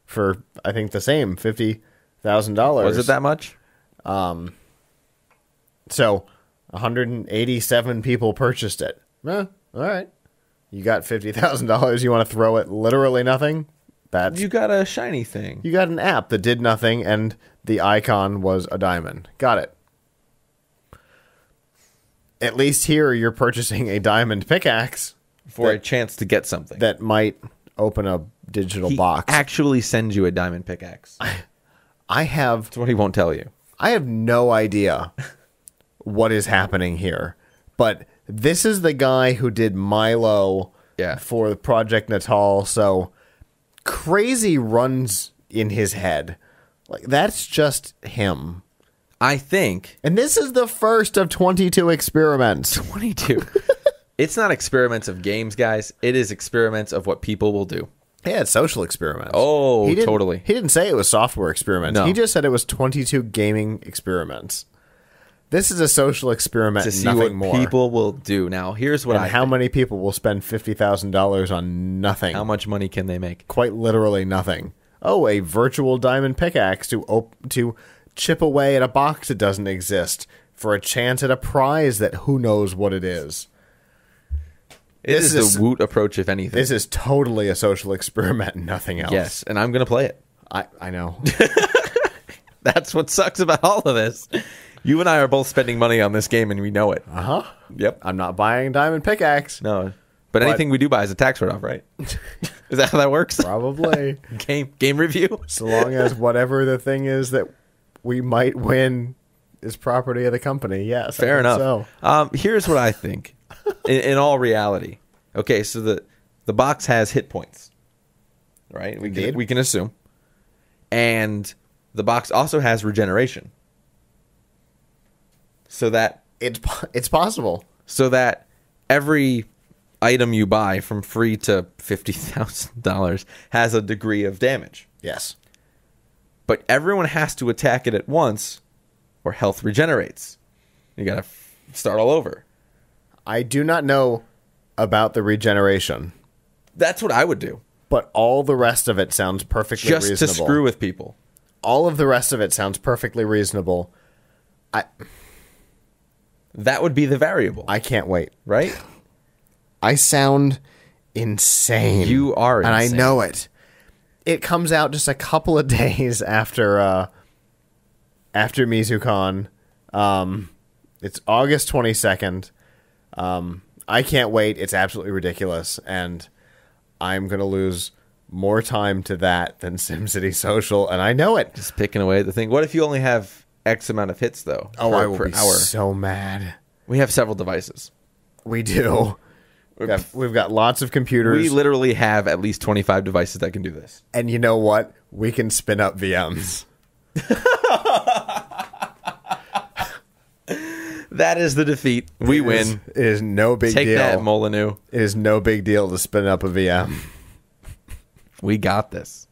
for, I think, the same, $50,000. Was it that much? So, 187 people purchased it. All right. You got $50,000. You want to throw it literally nothing? You got a shiny thing. You got an app that did nothing, and the icon was a diamond. Got it. At least here, you're purchasing a diamond pickaxe For a chance to get something. that might open a digital He box. actually sends you a diamond pickaxe. I have That's what he won't tell you. no idea what is happening here, but this is the guy who did Milo for Project Natal, so crazy runs in his head. Like, that's just him. I think And this is the first of 22 experiments. 22. It's not experiments of games, guys. It is experiments of what people will do. Yeah, it's social experiments. Oh, He didn't- totally. He didn't say it was software experiments. No. He just said it was 22 gaming experiments. This is a social experiment, To see nothing what more. people will do. Now, here's what and I how think. many people will spend $50,000 on nothing? How much money can they make? Quite literally nothing. Oh, a virtual diamond pickaxe to chip away at a box that doesn't exist for a chance at a prize that who knows what it is. This is the Woot approach, if anything. This is totally a social experiment and nothing else. Yes, and I'm going to play it. I know. That's what sucks about all of this. You and I are both spending money on this game, and we know it. Uh-huh. Yep. I'm not buying a diamond pickaxe. No. But anything we do buy is a tax write-off, right? Is that how that works? Probably. Game review? So long as whatever the thing is that we might win is property of the company. Yes. I Fair think enough. So. Here's what I think. In all reality. Okay, so the box has hit points. Right? Indeed. We can assume. And the box also has regeneration. So that It's possible. every item you buy from free to $50,000 has a degree of damage. Yes. But everyone has to attack it at once or health regenerates. You got to start all over. I do not know about the regeneration, That's what I would do. but all the rest of it sounds perfectly Just reasonable. to screw with people. All of the rest of it sounds perfectly reasonable. That would be the variable, I can't wait. right? I sound insane. You are and insane. I know it. It comes out just a couple of days after MizuCon. It's August 22nd. I can't wait. It's absolutely ridiculous, and I'm gonna lose more time to that than SimCity Social, and I know it. Just picking away at the thing. What if you only have X amount of hits, though? Oh, I will per be hour. so mad. We have several devices. We do. We've got lots of computers. We literally have at least 25 devices that can do this. And you know what? We can spin up VMs. That is the defeat. We win. It is no big Take deal. that, Molyneux. It is no big deal to spin up a VM. We got this.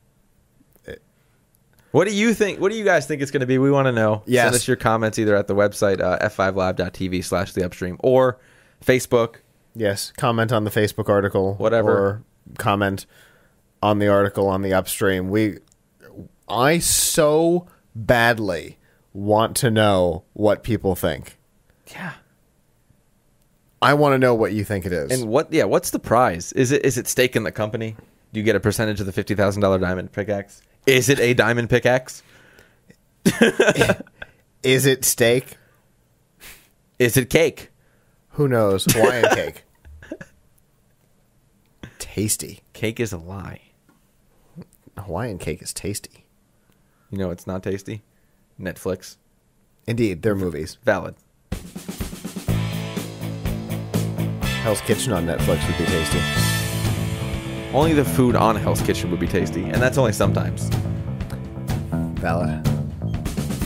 What do you think? What do you guys think it's going to be? We want to know. Yes. Send us your comments either at the website, f5live.tv/theupstream, or Facebook. Yes, comment on the Facebook article. Whatever. Or comment on the article on the Upstream. I so badly want to know what people think. Yeah. I want to know what you think it is. And what's the prize? Is it stake in the company? Do you get a percentage of the $50,000 diamond pickaxe? Is it a diamond pickaxe? Is it steak? Is it cake? Who knows? Hawaiian cake. Tasty. Cake is a lie. Hawaiian cake is tasty. You know it's not tasty? Netflix. Indeed, they're movies. Valid. Hell's Kitchen on Netflix would be tasty. Only the food on Hell's Kitchen would be tasty, and that's only sometimes. Valid.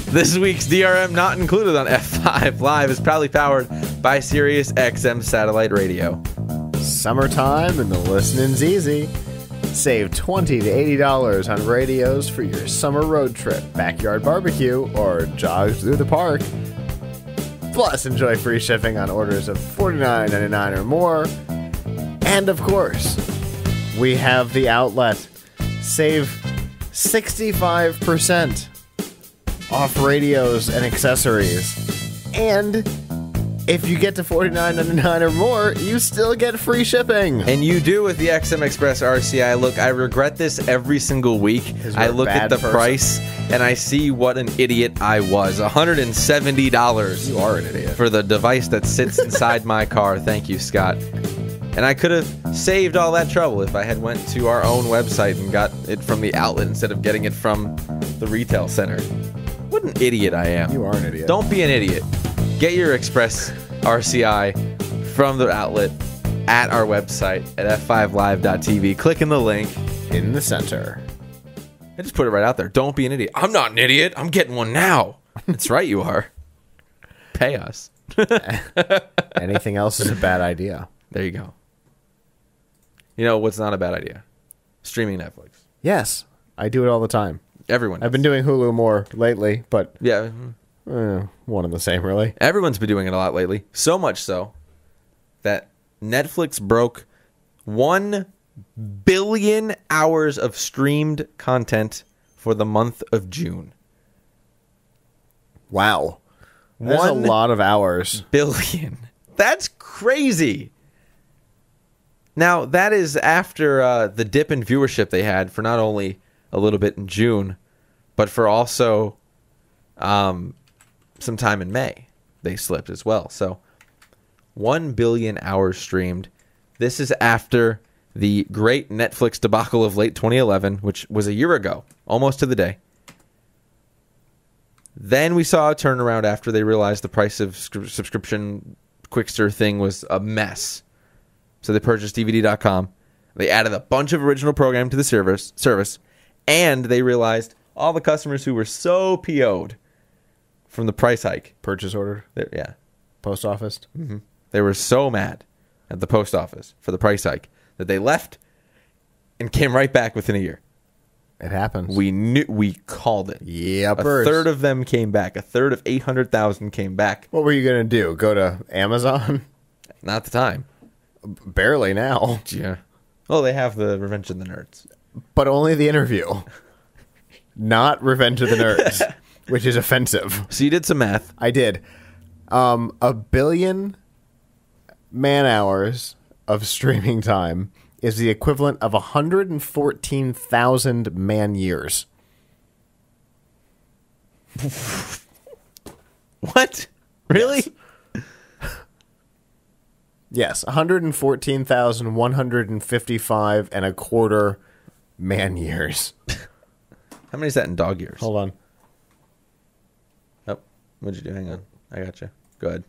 This week's DRM not included on F5 Live is proudly powered by Sirius XM Satellite Radio. Summertime and the listening's easy. Save $20 to $80 on radios for your summer road trip, backyard barbecue, or jog through the park. Plus, enjoy free shipping on orders of $49.99 or more. And of course, we have the outlet. Save 65% off radios and accessories. And if you get to $49.99 or more, you still get free shipping. And you do with the XM Express RCI. Look, I regret this every single week. I look at the price and I see what an idiot I was. $170. You are an idiot. For the device that sits inside my car. Thank you, Scott. And I could have saved all that trouble if I had went to our own website and got it from the outlet instead of getting it from the retail center. What an idiot I am. You are an idiot. Don't be an idiot. Get your Express RCI from the outlet at our website at f5live.tv. Click in the link. In the center. I just put it right out there. Don't be an idiot. I'm not an idiot. I'm getting one now. That's right, you are. Pay us. Anything else is a bad idea. There you go. You know what's not a bad idea? Streaming Netflix. Yes, I do it all the time. Everyone. I've been doing Hulu more lately, but Yeah. one and the same, really. Everyone's been doing it a lot lately. So much so that Netflix broke 1 billion hours of streamed content for the month of June. Wow. That's a 1 lot of hours. billion. That's crazy. Now, that is after the dip in viewership they had for not only a little bit in June, but for also some time in May. They slipped as well. So 1 billion hours streamed. This is after the great Netflix debacle of late 2011, which was a year ago, almost to the day. Then we saw a turnaround after they realized the price of subscription Quickster thing was a mess. So they purchased DVD.com. They added a bunch of original programming to the service, and they realized all the customers who were so PO'd from the price hike. Purchase order? Yeah. Post office? Mm-hmm. They were so mad at the post office for the price hike that they left and came right back within a year. It happens. We called it. Yeah, A third of them came back. A third of 800,000 came back. What were you going to do? Go to Amazon? Not at the time. Barely now. Yeah. Oh, they have the Revenge of the Nerds. But only the interview. Not Revenge of the Nerds, which is offensive. So you did some math. I did. 1 billion man-hours of streaming time is the equivalent of 114,000 man-years. What? Really? Yes, 114,155 and a quarter man-years. How many is that in dog years? Hold on. Oh, what'd you do? Hang on. I got you. Go ahead.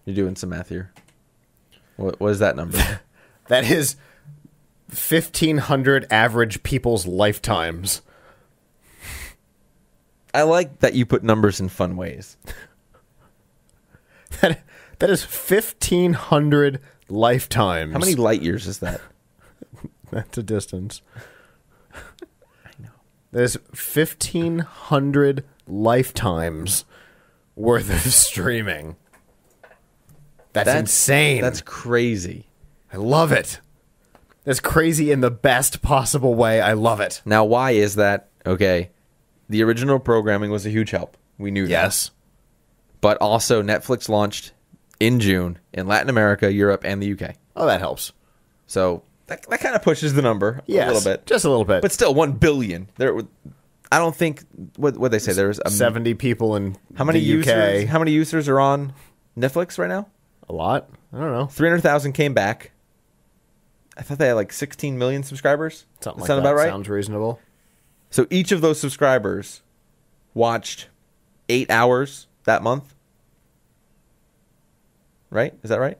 You're doing some math here. What is that number? That is 1,500 average people's lifetimes. I like that you put numbers in fun ways. That is 1,500 lifetimes. How many light years is that? That's a distance. I know. There's 1,500 lifetimes worth of streaming. That's insane. That's crazy. I love it. That's crazy in the best possible way. I love it. Now, why is that? Okay, the original programming was a huge help. We knew that. Yes. But also, Netflix launched in June in Latin America, Europe, and the UK. Oh, that helps. So that kind of pushes the number Yes, a little bit. just a little bit. But still, 1 billion. I don't think, what they say, there's 70 people in how many the users, UK. How many users are on Netflix right now? A lot? I don't know. 300,000 came back. I thought they had like 16 million subscribers. Something like Sound that. about right? Sounds reasonable. So each of those subscribers watched 8 hours that month. Right? Is that right?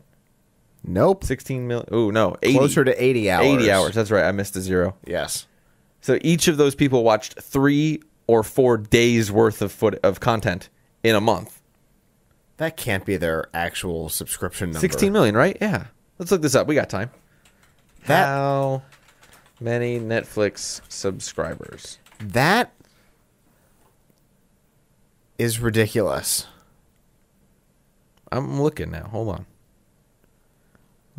Nope. 16 million. Oh, no. 80. Closer to 80 hours. 80 hours. That's right. I missed a zero. Yes. So each of those people watched 3 or 4 days worth of content in a month. That can't be their actual subscription number. 16 million, right? Yeah. Let's look this up. We got time. That- How many Netflix subscribers? That is ridiculous. I'm looking now. Hold on.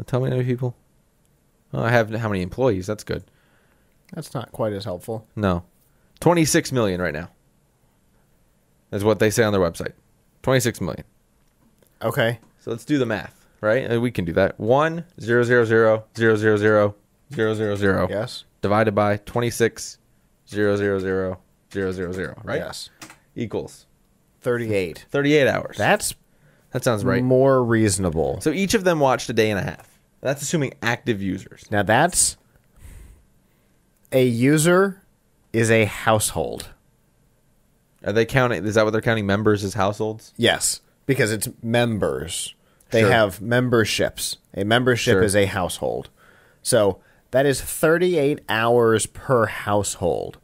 Tell me how many people. Oh, I have how many employees. That's good. That's not quite as helpful. No. 26 million right now. That's what they say on their website. 26 million. Okay. So let's do the math, right? We can do that. 1 0 0 0 0 0 0 0 0 0 Yes. divided by 26 0 0 0 0 0 0, right? Yes. Equals 38. 38 hours. That's That sounds right. more reasonable. So each of them watched a day and a half. That's assuming active users. Now that's a user is a household. Are they counting? Is that what they're counting? Members as households? Yes, because it's members. They Sure. have memberships. A membership Sure. is a household. So that is 38 hours per household.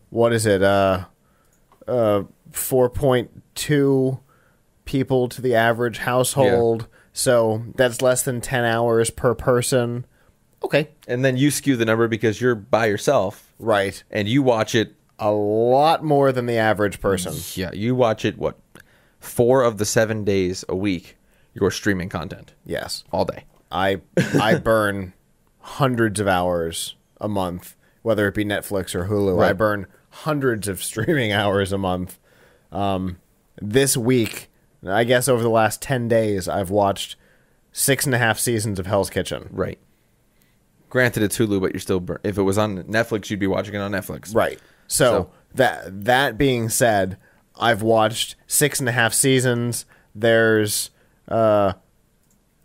What is it? 4.2 people to the average household. So that's less than 10 hours per person. Okay. And then you skew the number because you're by yourself Right. and you watch it. A lot more than the average person. Yeah, you watch it, 4 of the 7 days a week, you're streaming content Yes. all day. I burn hundreds of hours a month, whether it be Netflix or Hulu. I Right. burn hundreds of streaming hours a month. This week, I guess over the last 10 days, I've watched 6.5 seasons of Hell's Kitchen. Right. Granted, it's Hulu, but you're still... If it was on Netflix, you'd be watching it on Netflix. Right. So that being said, I've watched 6.5 seasons. There's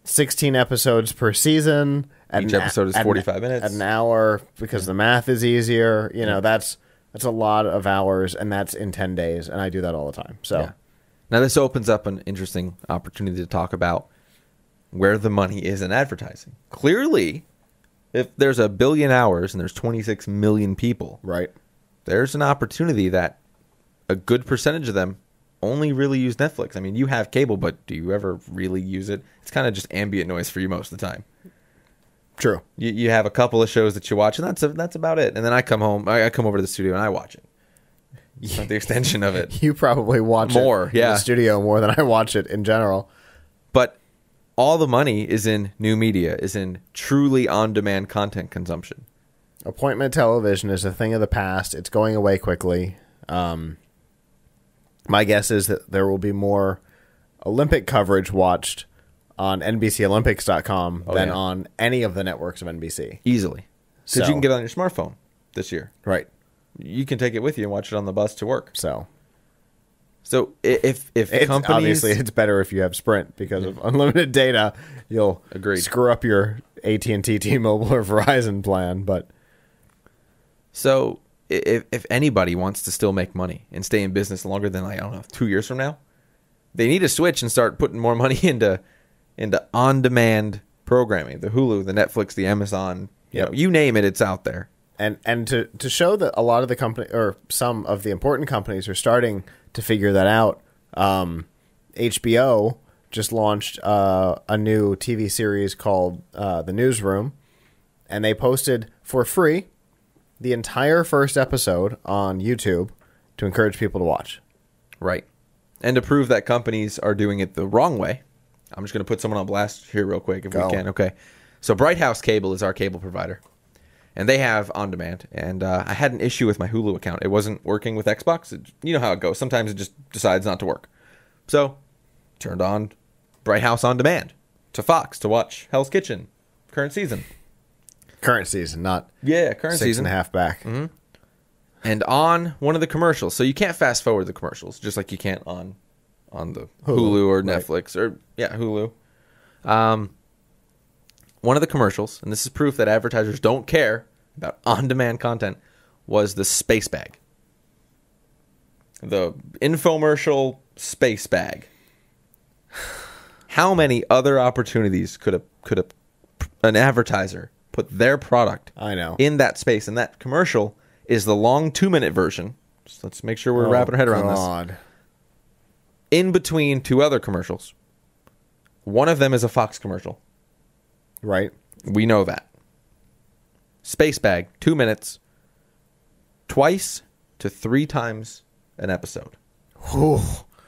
16 episodes per season. Each episode is 45 minutes. At an hour, because the math is easier. You know, that's a lot of hours, and that's in 10 days, and I do that all the time. So Yeah. Now, this opens up an interesting opportunity to talk about where the money is in advertising. Clearly, if there's 1 billion hours and there's 26 million people, right. there's an opportunity that a good percentage of them only really use Netflix. I mean, you have cable, but do you ever really use it? It's kind of just ambient noise for you most of the time. True. You have a couple of shows that you watch, and that's about it. And then I come home, I come over to the studio, and I watch it. It's not the extension of it. You probably watch More, it in yeah. the studio more than I watch it in general. But all the money is in new media, is in truly on-demand content consumption. Appointment television is a thing of the past. It's going away quickly. My guess is that there will be more Olympic coverage watched on NBCOlympics.com than yeah. on any of the networks of NBC. Easily. Because So- you can get it on your smartphone this year. Right. You can take it with you and watch it on the bus to work. So So if it's companies... obviously it's better if you have Sprint because of unlimited data. You'll Agreed. screw up your AT&T, T-Mobile, or Verizon plan. But So if anybody wants to still make money and stay in business longer than, like, I don't know, 2 years from now, they need to switch and start putting more money into into on-demand programming. The Hulu, the Netflix, the Amazon, you name it, it's out there. And to show that a lot of the company, or some of the important companies, are starting to figure that out. HBO just launched a new TV series called The Newsroom, and they posted for free the entire first episode on YouTube to encourage people to watch. Right. And to prove that companies are doing it the wrong way, I'm just going to put someone on blast here real quick if we can. Okay. So Bright House Cable is our cable provider, and they have on demand. And I had an issue with my Hulu account. It wasn't working with Xbox. You know how it goes. Sometimes it just decides not to work. So turned on Bright House on demand to Fox to watch Hell's Kitchen current season. Current season, not current 6.5 back. Mm-hmm. And on one of the commercials, so you can't fast forward the commercials, just like you can't on the Hulu or Netflix or Hulu. One of the commercials, and this is proof that advertisers don't care about on-demand content, was the space bag. The infomercial space bag. How many other opportunities could an advertiser put their product in that space? And that commercial is the long 2-minute version. So let's make sure we're wrapping our head around this. In between two other commercials. One of them is a Fox commercial. Right. We know that. Space bag, 2 minutes, twice to 3 times an episode. Whew.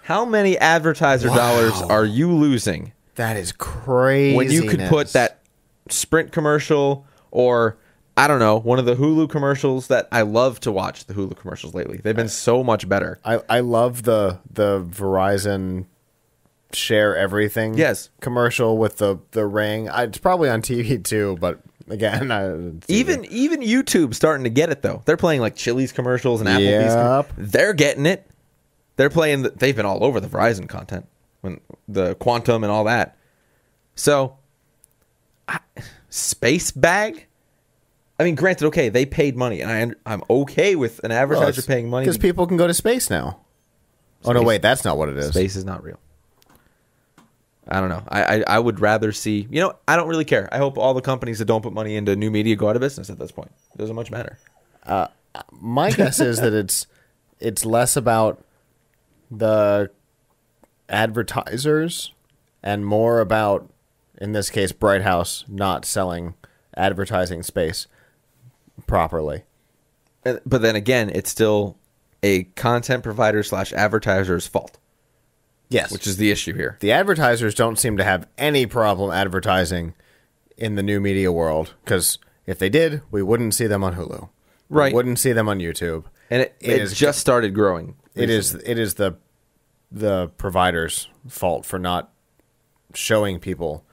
How many advertiser dollars are you losing? That is crazy. When you could put that Sprint commercial or, I don't know, one of the Hulu commercials that I love to watch, the Hulu commercials lately. They've been so much better. I love the Verizon share everything commercial with the ring. It's probably on TV too, but again, even YouTube starting to get it though. They're playing like Chili's commercials and Applebee's. They're getting it. They're playing. They've been all over the Verizon content, when the Quantum and all that. So, space bag. I mean, granted, okay, they paid money, and I'm okay with an advertiser paying money because people can go to space now. Oh no, wait, that's not what it is. Space is not real. I don't know. I would rather see. I don't really care. I hope all the companies that don't put money into new media go out of business at this point. It doesn't much matter. My guess is that it's less about the advertisers and more about, in this case, Bright House not selling advertising space properly. But then again, it's still a content provider / advertiser's fault. Yes. Which is the issue here. The advertisers don't seem to have any problem advertising in the new media world, because if they did, we wouldn't see them on Hulu. Right. We wouldn't see them on YouTube. And it just started growing recently. It is the provider's fault for not showing people.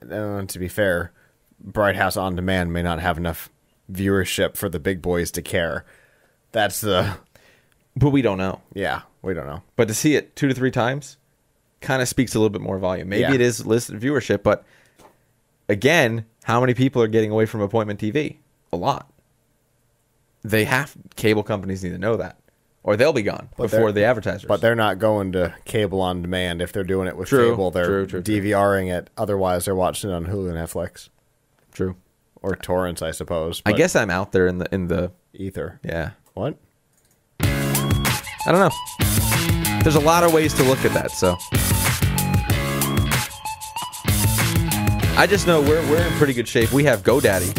To be fair, Bright House On Demand may not have enough viewership for the big boys to care. But we don't know. Yeah, we don't know. But to see it 2 to 3 times kind of speaks a little bit more volume. Maybe it is listed viewership, but again, how many people are getting away from appointment TV? A lot. Cable companies need to know that, or they'll be gone before the advertisers. But they're not going to cable on demand. If they're doing it with cable, they're DVRing it. Otherwise, they're watching it on Hulu and Netflix. True. Or torrents, I suppose. I guess I'm out there in the ether. Yeah. What? I don't know. There's a lot of ways to look at that, so I just know we're in pretty good shape. We have GoDaddy,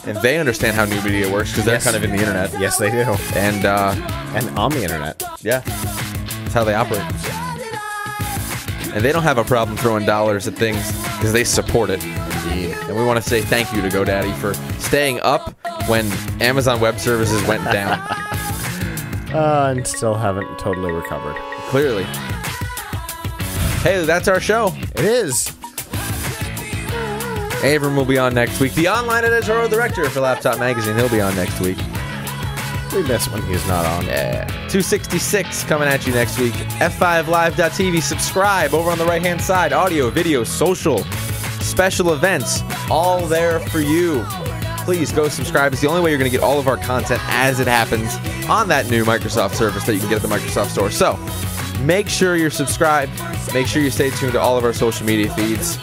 and they understand how new media works because they're kind of in the internet. Yes, they do. And on the internet. Yeah. That's how they operate. And they don't have a problem throwing dollars at things because they support it. Indeed. And we want to say thank you to GoDaddy for staying up when Amazon Web Services went down. And still haven't totally recovered. Clearly. Hey, that's our show. It is. Abram will be on next week. The online editorial director for Laptop Magazine. He'll be on next week. We miss when he's not on. Yeah. 266 coming at you next week. F5Live.tv. Subscribe over on the right-hand side. Audio, video, social, special events. All there for you. Please go subscribe. It's the only way you're going to get all of our content as it happens on that new Microsoft service that you can get at the Microsoft Store. So, Make sure you're subscribed. Make sure you stay tuned to all of our social media feeds.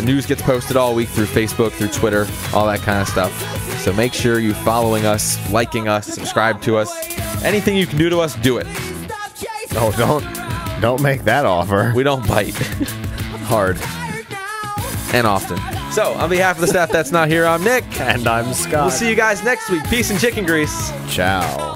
News gets posted all week through Facebook, through Twitter, all that kind of stuff. So make sure you're following us, liking us, subscribe to us. Anything you can do to us, do it. Oh, don't make that offer. We don't bite. Hard. And often. So, on behalf of the staff that's not here, I'm Nick. And I'm Scott. We'll see you guys next week. Peace and chicken grease. Ciao.